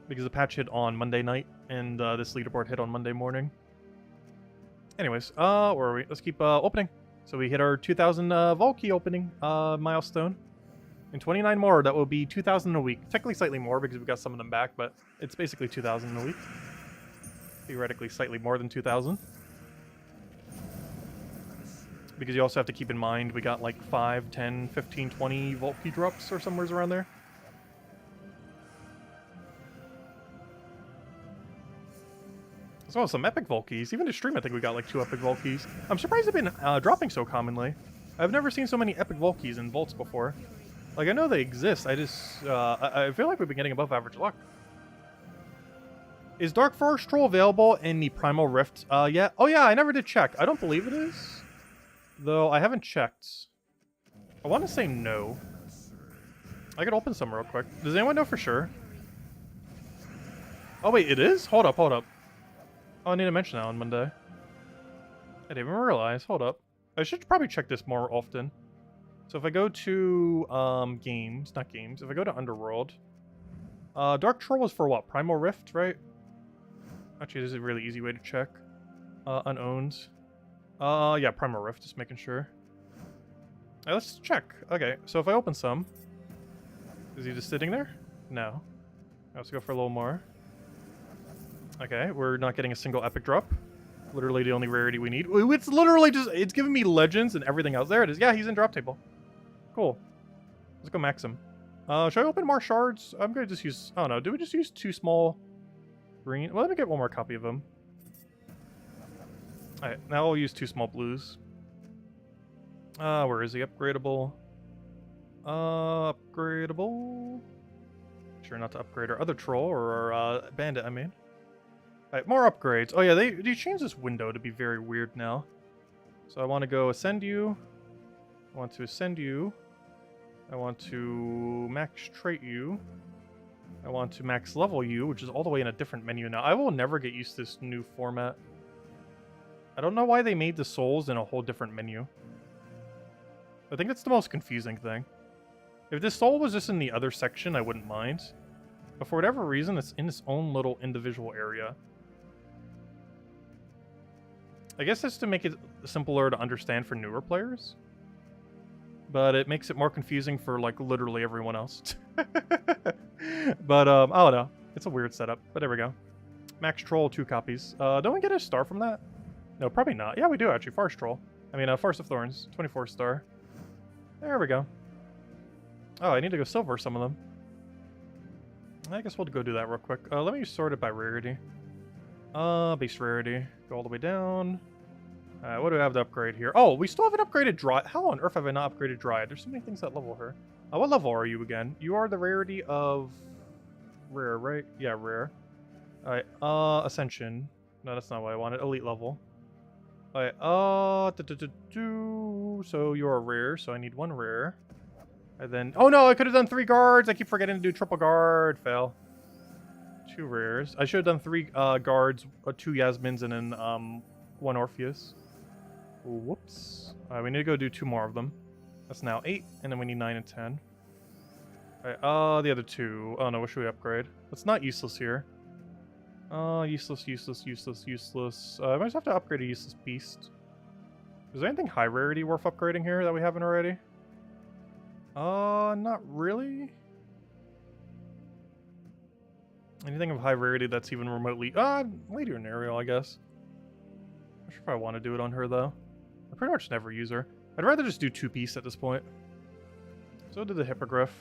Because the patch hit on Monday night, and this leaderboard hit on Monday morning. Anyways, where are we? Let's keep opening. So we hit our 2000 Vault Key opening milestone. And 29 more, that will be 2,000 a week. Technically slightly more because we got some of them back, but it's basically 2,000 a week. Theoretically slightly more than 2,000. Because you also have to keep in mind we got like 5, 10, 15, 20 Vault Key drops or somewhere around there. As well as some epic Vault Keys. Even to stream I think we got like 2 epic Vault Keys. I'm surprised they've been dropping so commonly. I've never seen so many epic Vault Keys in vaults before. Like, I know they exist, I just, I feel like we've been getting above average luck. Is Dark Forest Troll available in the Primal Rift yet? Oh yeah, I never did check. I don't believe it is. Though, I haven't checked. I want to say no. I could open some real quick. Does anyone know for sure? Oh wait, it is? Hold up, hold up. Oh, I need to mention that on Monday. I didn't even realize. Hold up. I should probably check this more often. So if I go to games, not games, if I go to Underworld, Dark Troll was for what? Primal Rift, right? Actually, this is a really easy way to check. Unowned. Yeah, Primal Rift, just making sure. Alright, let's check. Okay, so if I open some, is he just sitting there? No. Let's go for a little more. Okay, we're not getting a single epic drop. Literally the only rarity we need. It's literally just, it's giving me legends and everything else. There it is. Yeah, he's in drop table. Cool. Let's go max him. Should I open more shards? I'm going to just use, I don't know. Do we just use 2 small green? Well, let me get one more copy of him. Alright, now I'll use 2 small blues. Where is he? Upgradable. Upgradable. Sure not to upgrade our other troll, or our bandit, I mean. Alright, more upgrades. Oh yeah, they changed this window to be very weird now. So I want to go ascend you. I want to ascend you. I want to max trait you. I want to max level you, which is all the way in a different menu now. I will never get used to this new format. I don't know why they made the souls in a whole different menu. I think that's the most confusing thing. If this soul was just in the other section, I wouldn't mind. But for whatever reason, it's in its own little individual area. I guess that's to make it simpler to understand for newer players. But it makes it more confusing for, like, literally everyone else. But, I don't know. It's a weird setup, but there we go. Max Troll, 2 copies. Don't we get a star from that? No, probably not. Yeah, we do, actually. Farce Troll. I mean, Farce of Thorns. 24 star. There we go. Oh, I need to go silver some of them. I guess we'll go do that real quick. Let me sort it by rarity. Base rarity. Go all the way down. What do I have to upgrade here? Oh, we still haven't upgraded Dryad. How on earth have I not upgraded Dryad? There's so many things that level her. What level are you again? You are the rarity of... Rare, right? Yeah, rare. Alright, Ascension. No, that's not what I wanted. Elite level. Alright, so you're a rare, so I need 1 rare. And then... Oh no, I could have done 3 guards! I keep forgetting to do triple guard. Fail. 2 rares. I should have done 3 guards, 2 Yasmins, and then 1 Orpheus. Whoops. Alright, we need to go do 2 more of them. That's now 8, and then we need 9 and 10. Alright, the other 2. Oh no, what should we upgrade? That's not useless here. Useless. I might just have to upgrade a useless beast. Is there anything high rarity worth upgrading here that we haven't already? Not really. Anything of high rarity that's even remotely... Lady or Ariel, I guess. I should probably want to do it on her, though. I pretty much never use her. I'd rather just do 2-piece at this point. So do the Hippogriff.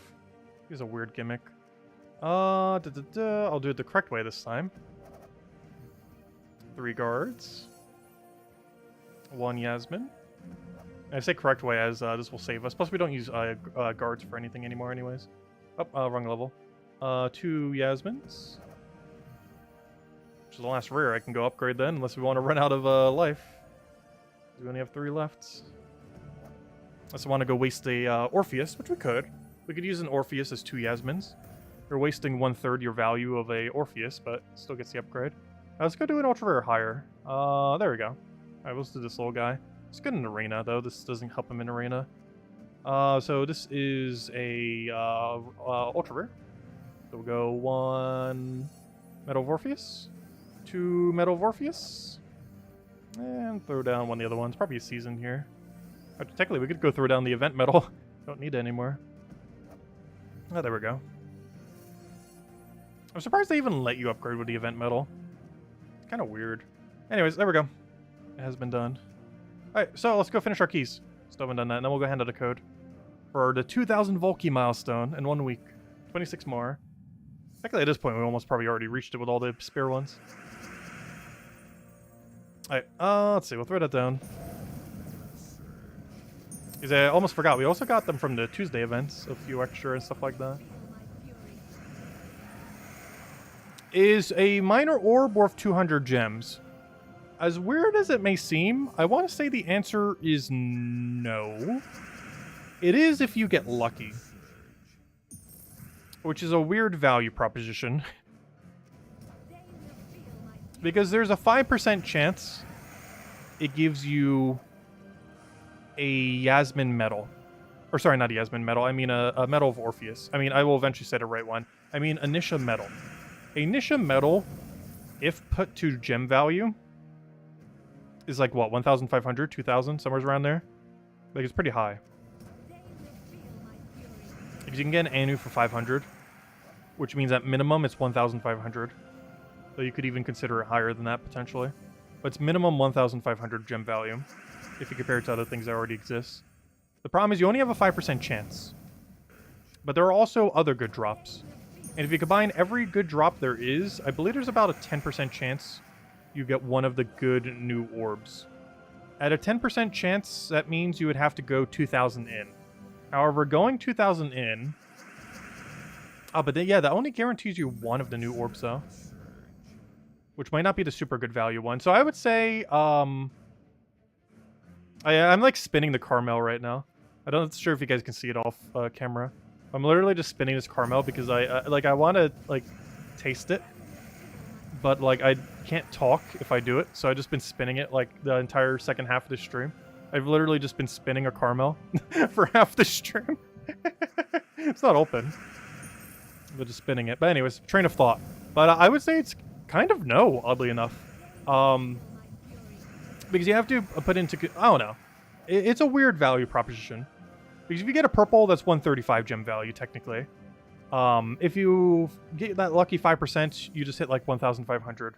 He's a weird gimmick. I'll do it the correct way this time. 3 guards. 1 Yasmin. And I say correct way as this will save us. Plus we don't use guards for anything anymore anyways. Oh, wrong level. 2 Yasmins. Which is the last rare I can go upgrade then, unless we want to run out of life. We only have 3 left. Unless we want to go waste a Orpheus, which we could. We could use an Orpheus as 2 Yasmins. You're wasting 1/3 your value of a Orpheus, but still gets the upgrade. Let's go do an ultra rare higher. There we go. Alright, let's do this little guy. It's good in arena though. This doesn't help him in arena. So this is a ultra rare. So we'll go 1 Metal of Orpheus, 2 Metal of Orpheus, and throw down one of the other ones. Probably a season here. Technically, we could go throw down the event medal. Don't need it anymore. Oh, there we go. I'm surprised they even let you upgrade with the event medal. It's kind of weird. Anyways, there we go. It has been done. Alright, so let's go finish our keys. Still haven't done that, and then we'll go hand out a code for the 2,000 Volkey milestone in 1 week. 26 more. Technically, at this point, we almost probably already reached it with all the spare ones. Alright, let's see. We'll throw that down. Because I almost forgot. We also got them from the Tuesday events. A few extra and stuff like that. Is a minor orb worth 200 gems? As weird as it may seem, I want to say the answer is no. It is if you get lucky. Which is a weird value proposition. Because there's a 5% chance it gives you a Yasmin medal. Or sorry, not a Yasmin medal. I mean a Medal of Orpheus. I mean, I will eventually say the right one. I mean a Nisha medal. A Nisha medal, if put to gem value, is like what, 1,500, 2,000, somewhere around there? Like, it's pretty high. Because you can get an Anu for 500, which means at minimum it's 1,500. So you could even consider it higher than that potentially. But it's minimum 1,500 gem value, if you compare it to other things that already exist. The problem is you only have a 5% chance. But there are also other good drops. And if you combine every good drop there is, I believe there's about a 10% chance you get one of the good new orbs. At a 10% chance, that means you would have to go 2,000 in. However, going 2,000 in... Oh, but yeah, that only guarantees you one of the new orbs, though. Which might not be the super good value one. So I would say, I'm like spinning the Carmel right now. I'm not sure if you guys can see it off camera. I'm literally just spinning this Carmel because I want to, like, taste it. But, like, I can't talk if I do it. So I've just been spinning it, like, the entire second half of the stream. I've literally just been spinning a Carmel for half the stream. It's not open. But just spinning it. But anyways, train of thought. But I would say it's kind of no, oddly enough. Because you have to put into... I don't know. It's a weird value proposition. Because if you get a purple, that's 135 gem value, technically. If you get that lucky 5%, you just hit like 1,500.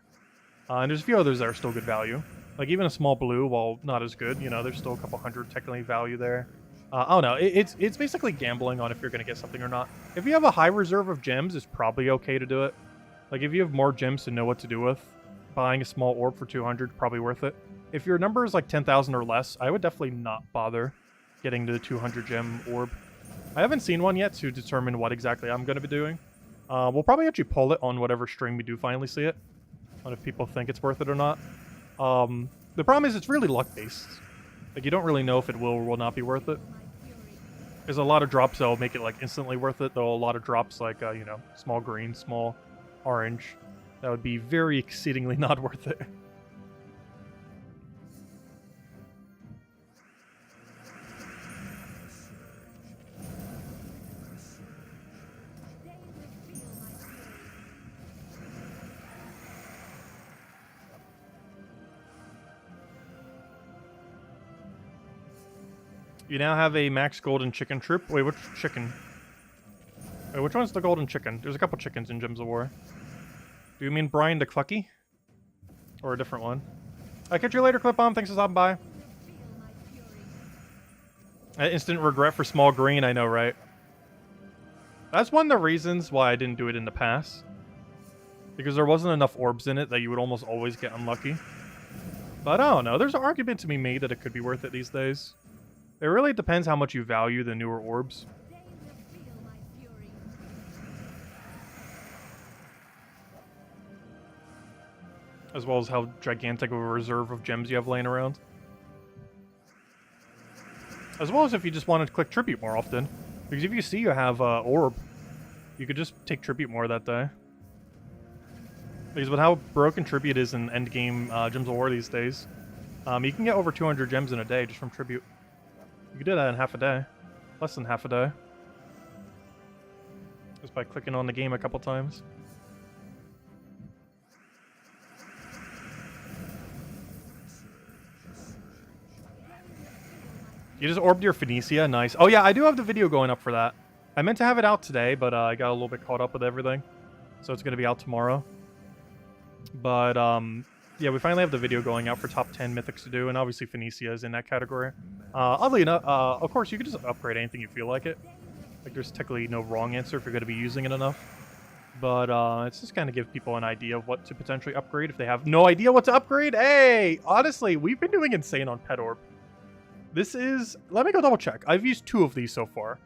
And there's a few others that are still good value. Like even a small blue, while not as good, you know, there's still a couple hundred technically value there. I don't know. It's basically gambling on if you're going to get something or not. If you have a high reserve of gems, it's probably okay to do it. Like if you have more gems to know what to do with, buying a small orb for 200 probably worth it. If your number is like 10,000 or less, I would definitely not bother getting the 200 gem orb. I haven't seen one yet to determine what exactly I'm going to be doing. We'll probably actually pull it on whatever stream we do finally see it. On if people think it's worth it or not. The problem is it's really luck-based. Like, you don't really know if it will or will not be worth it. There's a lot of drops that will make it, like, instantly worth it, though a lot of drops, like, you know, small green, small orange, that would be very exceedingly not worth it. You now have a max golden chicken troop. Wait, which chicken? Wait, which one's the golden chicken? There's a couple chickens in Gems of War. Do you mean Brian the Clucky? Or a different one? I'll catch you later, Clip Bomb. Thanks for stopping by. Instant regret for small green, I know, right? That's one of the reasons why I didn't do it in the past. Because there wasn't enough orbs in it that you would almost always get unlucky. But I don't know. There's an argument to be made that it could be worth it these days. It really depends how much you value the newer orbs. As well as how gigantic of a reserve of gems you have laying around. As well as if you just wanted to click Tribute more often. Because if you see you have orb, you could just take Tribute more that day. Because with how broken Tribute is in endgame Gems of War these days, you can get over 200 gems in a day just from Tribute. You can do that in half a day. Less than half a day. Just by clicking on the game a couple times. You just orbed your Phoenicia? Nice. Oh yeah, I do have the video going up for that. I meant to have it out today, but I got a little bit caught up with everything. So it's going to be out tomorrow. But, yeah, we finally have the video going out for top 10 mythics to do, and obviously Phoenicia is in that category. Oddly enough, of course, you can just upgrade anything you feel like it. Like, there's technically no wrong answer if you're going to be using it enough. But it's just kind of give people an idea of what to potentially upgrade if they have no idea what to upgrade. Hey, honestly, we've been doing insane on Pet Orb. This is... Let me go double check. I've used 2 of these so far.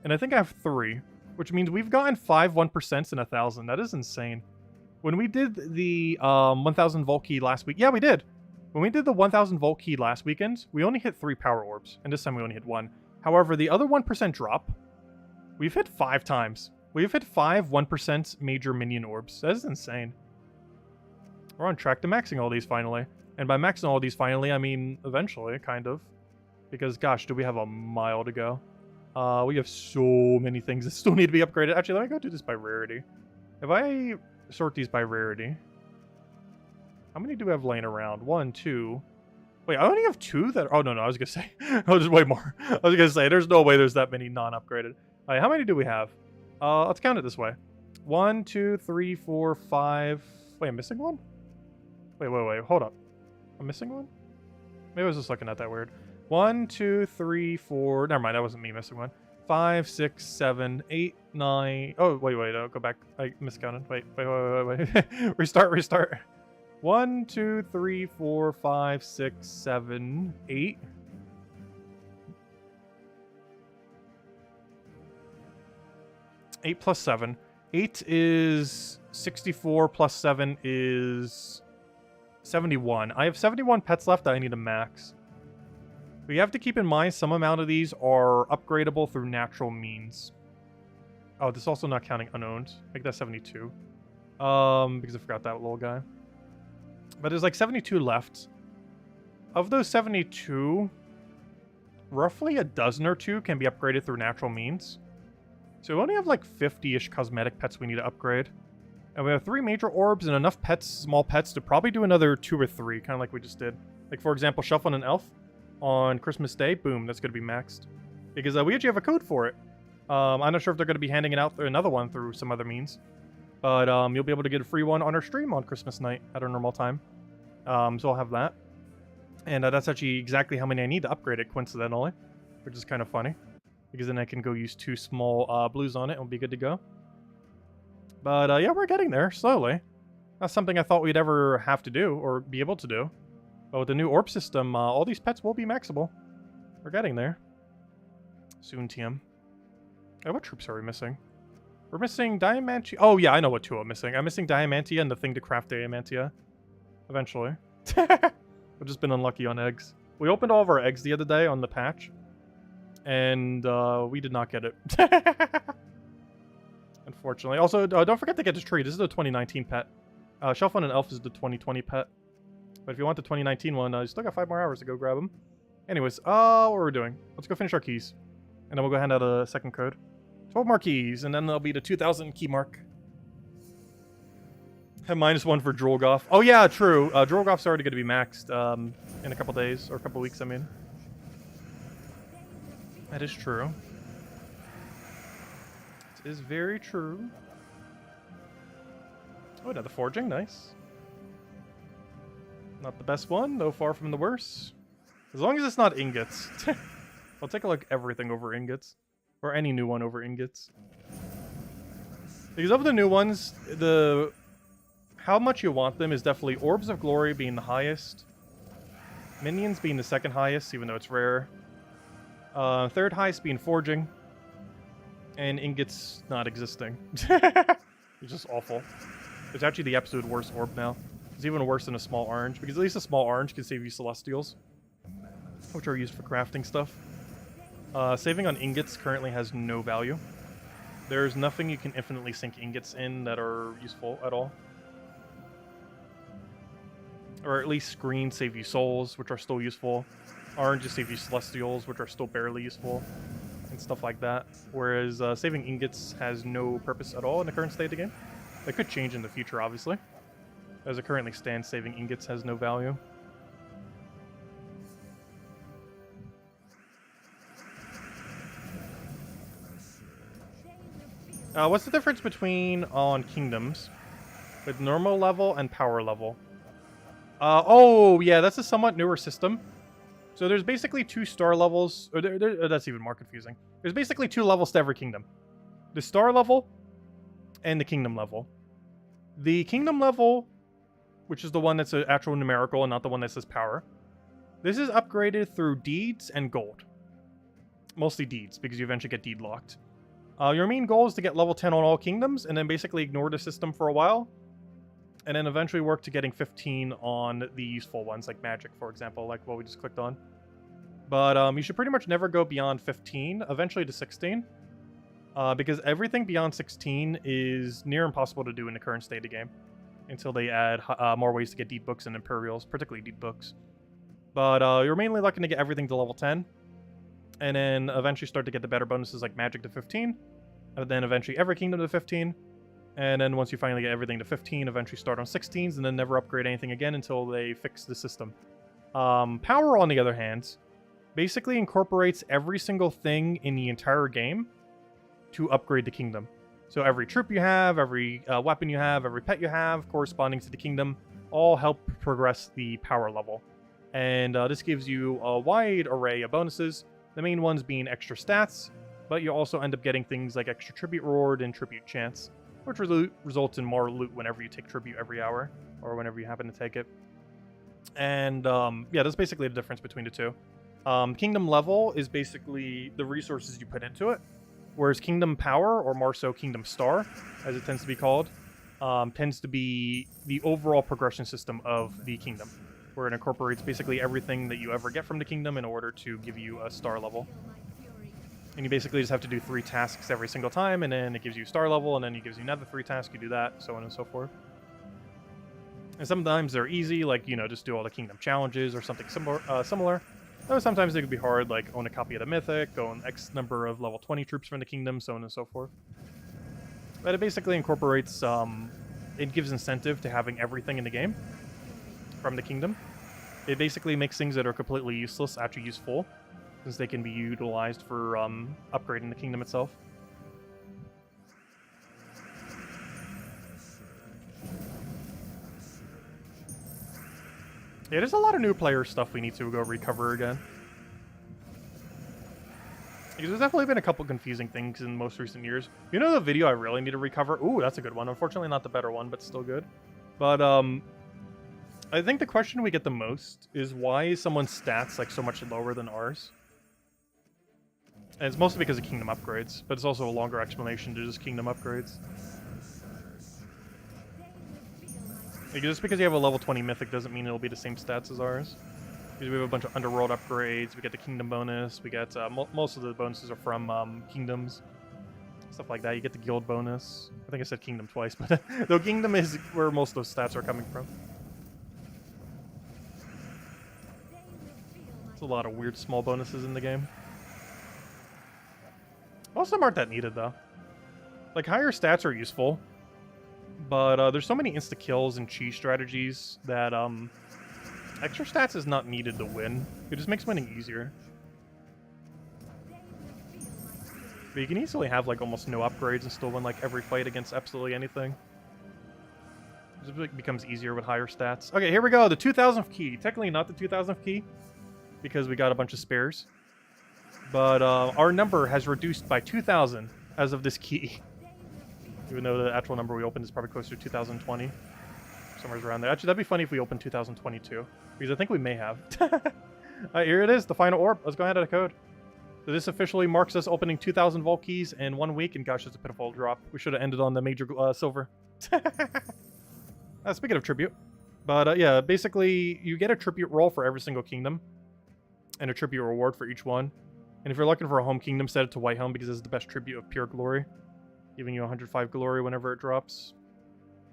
And I think I have 3, which means we've gotten 5 1% and 1,000. That is insane. When we did the 1,000 Volt Key last week... Yeah, we did. When we did the 1,000 Volt Key last weekend, we only hit 3 Power Orbs. And this time we only hit 1. However, the other 1% drop, we've hit 5 times. We've hit 5 1% major minion orbs. That is insane. We're on track to maxing all these finally. And by maxing all these finally, I mean eventually, kind of. Because, gosh, do we have a mile to go. We have so many things that still need to be upgraded. Actually, let me go do this by rarity. If I sort these by rarity, how many do we have laying around? 1, 2. Wait, I only have 2 that... Oh, no, I was going to say. Oh, there's way more. I was going to say, there's no way there's that many non-upgraded. All right, how many do we have? Let's count it this way. 1, 2, 3, 4, 5... Wait, I'm missing one? Wait. Hold up. I'm missing one? Maybe I was just looking at that weird. 1, 2, 3, 4... Never mind, that wasn't me missing one. 5, 6, 7, 8, 9... Oh, wait, I'll go back. I miscounted. Wait. Restart. 1, 2, 3, 4, 5, 6, 7, 8. 8 plus 7. 8 is 64 plus 7 is 71. I have 71 pets left that I need to max. But you have to keep in mind some amount of these are upgradable through natural means. Oh, this is also not counting unowned. Make that 72. Because I forgot that little guy. But there's like 72 left. Of those 72, roughly a dozen or 2 can be upgraded through natural means. So we only have like 50-ish cosmetic pets we need to upgrade. And we have 3 major orbs and enough pets, small pets, to probably do another 2 or 3, kind of like we just did. Like, for example, Shuffle an Elf on Christmas Day. Boom, that's going to be maxed. Because we actually have a code for it. I'm not sure if they're going to be handing it out another one through some other means. But you'll be able to get a free one on our stream on Christmas night at our normal time. So I'll have that. And that's actually exactly how many I need to upgrade it, coincidentally. Which is kind of funny. Because then I can go use 2 small blues on it and we'll be good to go. But yeah, we're getting there, slowly. Not something I thought we'd ever have to do, or be able to do. But with the new orb system, all these pets will be maxable. We're getting there. Soon, TM. Oh, what troops are we missing? We're missing Diamantia. Oh, yeah, I know what 2 I'm missing. I'm missing Diamantia and the thing to craft Diamantia. Eventually. I've just been unlucky on eggs. We opened all of our eggs the other day on the patch. And we did not get it. Unfortunately. Also, don't forget to get this tree. This is the 2019 pet. Shelf on an Elf is the 2020 pet. But if you want the 2019 one, you still got 5 more hours to go grab them. Anyways, what are we doing? Let's go finish our keys. And then we'll go hand out a second code. 12 more keys, and then there'll be the 2,000 key mark. Have -1 for Drogoff. Oh yeah, true. Drogoff's already going to be maxed in a couple days, or a couple weeks, I mean. That is true. It is very true. Oh, another forging, nice. Not the best one, though far from the worst. As long as it's not ingots. I'll take like everything over ingots. Or any new one over ingots. Because of the new ones, how much you want them is definitely Orbs of Glory being the highest. Minions being the second highest, even though it's rare. Third highest being Forging. And ingots not existing. It's just awful. It's actually the absolute worst orb now. It's even worse than a small orange, because at least a small orange can save you Celestials, which are used for crafting stuff. Saving on ingots currently has no value. There's nothing you can infinitely sink ingots in that are useful at all. Or at least screens save you souls, which are still useful. Oranges save you Celestials, which are still barely useful. And stuff like that. Whereas saving ingots has no purpose at all in the current state of the game. That could change in the future, obviously. As it currently stands, saving ingots has no value. What's the difference between on kingdoms with normal level and power level? Oh, yeah, that's a somewhat newer system. So there's basically 2 star levels. That's even more confusing. There's basically 2 levels to every kingdom. The star level and the kingdom level. The kingdom level, which is the one that's an actual numerical and not the one that says power. This is upgraded through deeds and gold. Mostly deeds, because you eventually get deed locked. Your main goal is to get level 10 on all kingdoms, and then basically ignore the system for a while. And then eventually work to getting 15 on the useful ones, like magic, for example, like what we just clicked on. But you should pretty much never go beyond 15, eventually to 16. Because everything beyond 16 is near impossible to do in the current state of the game. Until they add more ways to get deed books and Imperials, particularly deed books. But you're mainly looking to get everything to level 10. And then eventually start to get the better bonuses like magic to 15. And then eventually every kingdom to 15. And then once you finally get everything to 15, eventually start on 16s and then never upgrade anything again until they fix the system. Power, on the other hand, basically incorporates every single thing in the entire game to upgrade the kingdom. So every troop you have, every weapon you have, every pet you have, corresponding to the kingdom, all help progress the power level. And this gives you a wide array of bonuses, the main ones being extra stats, but you also end up getting things like extra tribute reward and tribute chance, which results in more loot whenever you take tribute every hour, or whenever you happen to take it. And yeah, that's basically the difference between the two. Kingdom level is basically the resources you put into it, whereas Kingdom Power, or more so Kingdom Star, as it tends to be called, tends to be the overall progression system of the kingdom, where it incorporates basically everything that you ever get from the kingdom in order to give you a star level. And you basically just have to do 3 tasks every single time, and then it gives you star level, and then it gives you another 3 tasks, you do that, so on and so forth. And sometimes they're easy, like, you know, just do all the kingdom challenges or something similar. Though sometimes they could be hard, like own a copy of the Mythic, own X number of level 20 troops from the kingdom, so on and so forth. But it basically incorporates, it gives incentive to having everything in the game from the kingdom. It basically makes things that are completely useless actually useful, since they can be utilized for upgrading the kingdom itself. Yeah, there's a lot of new player stuff we need to go recover again. Because there's definitely been a couple confusing things in most recent years. You know the video I really need to recover? Ooh, that's a good one. Unfortunately not the better one, but still good. But I think the question we get the most is why is someone's stats like so much lower than ours? And it's mostly because of kingdom upgrades, but it's also a longer explanation to just kingdom upgrades. Like, just because you have a level 20 mythic doesn't mean it'll be the same stats as ours. Because we have a bunch of underworld upgrades, we get the kingdom bonus, we get most of the bonuses are from kingdoms, stuff like that. You get the guild bonus. I think I said kingdom twice, but the kingdom is where most of those stats are coming from. There's a lot of weird small bonuses in the game. Most of them aren't that needed though. Like, higher stats are useful, but there's so many insta kills and cheese strategies that extra stats is not needed to win. It just makes winning easier. But you can easily have like almost no upgrades and still win like every fight against absolutely anything. It becomes easier with higher stats. Okay, here we go. The 2000th key. Technically not the 2000th key because we got a bunch of spares. But our number has reduced by 2,000 as of this key. Even though the actual number we opened is probably closer to 2020. Somewhere around there. Actually, that'd be funny if we opened 2022. Because I think we may have. Alright, here it is. The final orb. Let's go ahead and code. So this officially marks us opening 2,000 vault keys in 1 week. And gosh, that's a pitiful drop. We should have ended on the major silver. Speaking of tribute. But yeah, basically, you get a tribute roll for every single kingdom. And a tribute reward for each one. And if you're looking for a home kingdom, set it to Whitehelm because it's the best tribute of pure glory. Giving you 105 glory whenever it drops.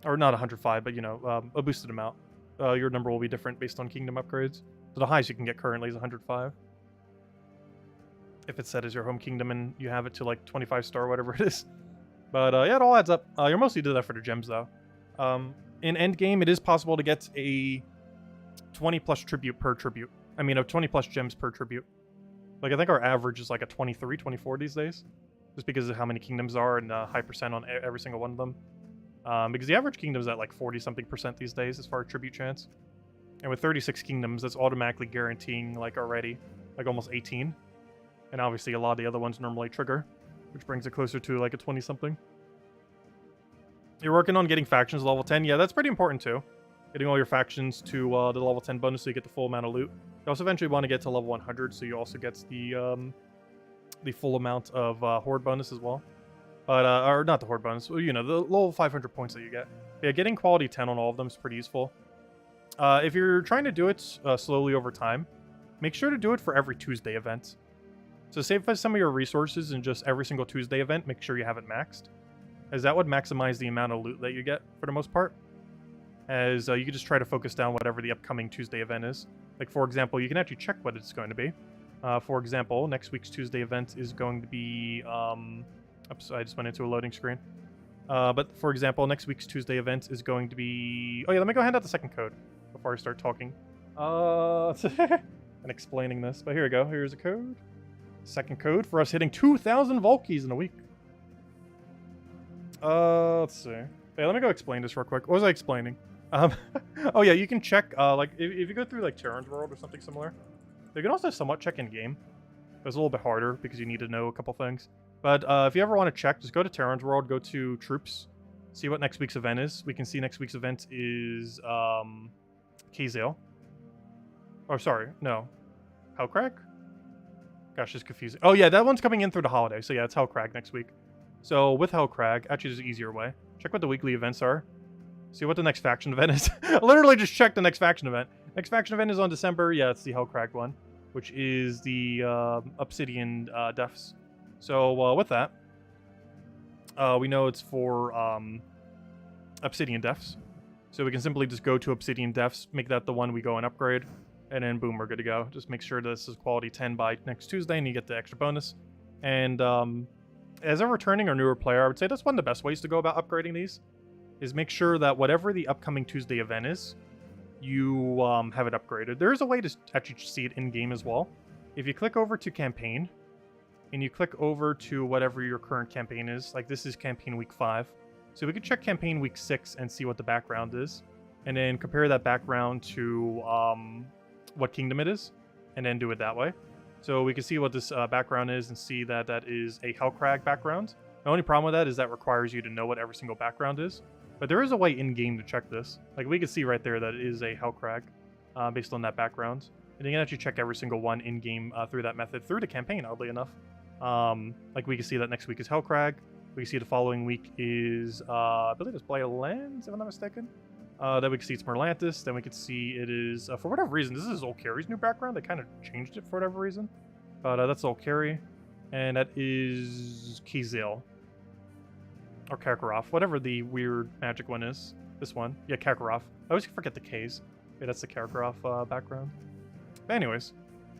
Or not 105, but you know, a boosted amount. Your number will be different based on kingdom upgrades. So the highest you can get currently is 105. If it's set as your home kingdom and you have it to like 25 star, whatever it is. But yeah, it all adds up. You're mostly do that for the gems though. In endgame, it is possible to get a 20 plus tribute per tribute. I mean, a 20 plus gems per tribute. Like, I think our average is like a 23, 24 these days. Just because of how many kingdoms are and high percent on every single one of them. Because the average kingdom is at like 40-something% these days as far as tribute chance. And with 36 kingdoms, that's automatically guaranteeing like already like almost 18. And obviously a lot of the other ones normally trigger, which brings it closer to like a 20-something. You're working on getting factions level 10. Yeah, that's pretty important too. Getting all your factions to the level 10 bonus so you get the full amount of loot. You also eventually want to get to level 100 so you also get the full amount of horde bonus as well. But, or not the horde bonus, you know, the level 500 points that you get. Yeah, getting quality 10 on all of them is pretty useful. If you're trying to do it slowly over time, make sure to do it for every Tuesday event. So save some of your resources in just every single Tuesday event, make sure you have it maxed. As that would maximize the amount of loot that you get for the most part. As you can just try to focus down whatever the upcoming Tuesday event is. Like, for example, you can actually check what it's going to be. For example, next week's Tuesday event is going to be... Oops, I just went into a loading screen. But, for example, next week's Tuesday event is going to be... Oh yeah, let me go hand out the second code before I start talking. And explaining this. But here we go. Here's a code. Second code for us hitting 2,000 vault keys in a week. Let's see. Hey, let me go explain this real quick. What was I explaining? Oh yeah, you can check, like, if you go through, like, Terran's World or something similar, you can also somewhat check in-game. It's a little bit harder because you need to know a couple things. But if you ever want to check, just go to Terran's World, go to Troops, see what next week's event is. We can see next week's event is, Kazale. Oh, sorry, no. Hellcrag? Gosh, it's confusing. Oh yeah, that one's coming in through the holiday, so yeah, it's Hellcrag next week. So with Hellcrag, actually there's an easier way. Check what the weekly events are. See what the next faction event is. Literally just check the next faction event. Next faction event is on December. Yeah, it's the Hellcrag one, which is the Obsidian Deaths. So with that, we know it's for Obsidian Deaths. So we can simply just go to Obsidian Deaths, make that the one we go and upgrade, and then boom, we're good to go. Just make sure this is quality 10 by next Tuesday, and you get the extra bonus. And as a returning or newer player, I would say that's one of the best ways to go about upgrading these, is make sure that whatever the upcoming Tuesday event is, you have it upgraded. There is a way to actually see it in-game as well. If you click over to campaign, and you click over to whatever your current campaign is, like this is campaign week 5. So we could check campaign week 6 and see what the background is, and then compare that background to what kingdom it is, and then do it that way. So we can see what this background is and see that that is a Hellcrag background. The only problem with that is that requires you to know what every single background is. But there is a way in-game to check this. Like, we can see right there that it is a Hellcrag based on that background. And you can actually check every single one in-game through that method, through the campaign, oddly enough. Like, we can see that next week is Hellcrag. We can see the following week is, I believe it's Blighted Lands, if I'm not mistaken. Then we can see it's Merlantis. Then we can see it is, for whatever reason, this is Olkari's new background. They kind of changed it for whatever reason. But that's Olkari. And that is Kizil. Or Karkaroff, whatever the weird magic one is. This one. Yeah, Karkaroff. I always forget the K's. Yeah, that's the Karkaroff background. But anyways,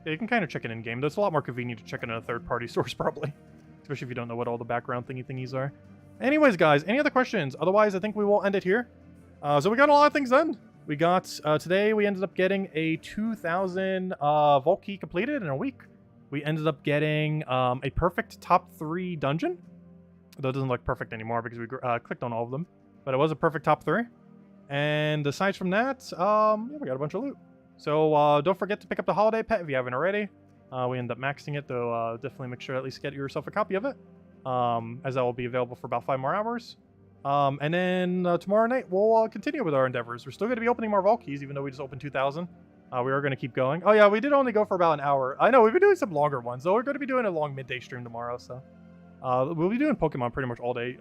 yeah, you can kind of check it in-game. That's a lot more convenient to check it in a third-party source, probably. Especially if you don't know what all the background thingies are. Anyways, guys, any other questions? Otherwise, I think we will end it here. So we got a lot of things done. We got, today we ended up getting a 2,000 Vault Key completed in a week. We ended up getting a perfect top 3 dungeon. Though it doesn't look perfect anymore because we clicked on all of them. But it was a perfect top 3. And aside from that, yeah, we got a bunch of loot. So don't forget to pick up the holiday pet if you haven't already. We end up maxing it, though definitely make sure to at least get yourself a copy of it. As that will be available for about 5 more hours. And then tomorrow night, we'll continue with our endeavors. We're still going to be opening more Vault Keys, even though we just opened 2,000. We are going to keep going. Oh yeah, we did only go for about an hour. I know, we've been doing some longer ones, though. We're going to be doing a long midday stream tomorrow, so... we'll be doing Pokemon pretty much all day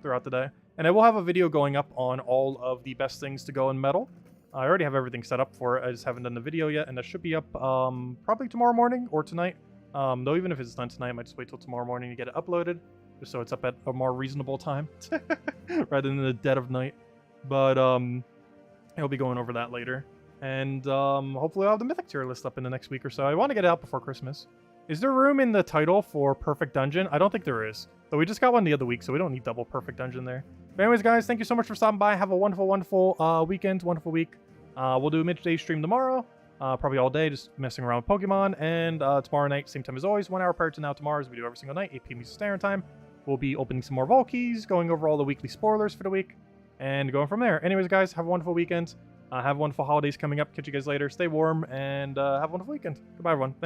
throughout the day. And I will have a video going up on all of the best things to go in Metal. I already have everything set up for it. I just haven't done the video yet, and that should be up probably tomorrow morning or tonight. Though even if it's done tonight, I might just wait till tomorrow morning to get it uploaded, just so it's up at a more reasonable time, rather than the dead of night. But I'll be going over that later. And hopefully I'll have the Mythic tier list up in the next week or so. I want to get it out before Christmas. Is there room in the title for Perfect Dungeon? I don't think there is. But we just got one the other week, so we don't need double Perfect Dungeon there. But anyways, guys, thank you so much for stopping by. Have a wonderful, wonderful weekend, wonderful week. We'll do a midday stream tomorrow. Probably all day, just messing around with Pokemon. And tomorrow night, same time as always, 1 hour prior to now tomorrow, as we do every single night, 8 p.m. Eastern Standard Time. We'll be opening some more Vault Keys, going over all the weekly spoilers for the week, and going from there. Anyways, guys, have a wonderful weekend. Have wonderful holidays coming up. Catch you guys later. Stay warm, and have a wonderful weekend. Goodbye, everyone. Thanks.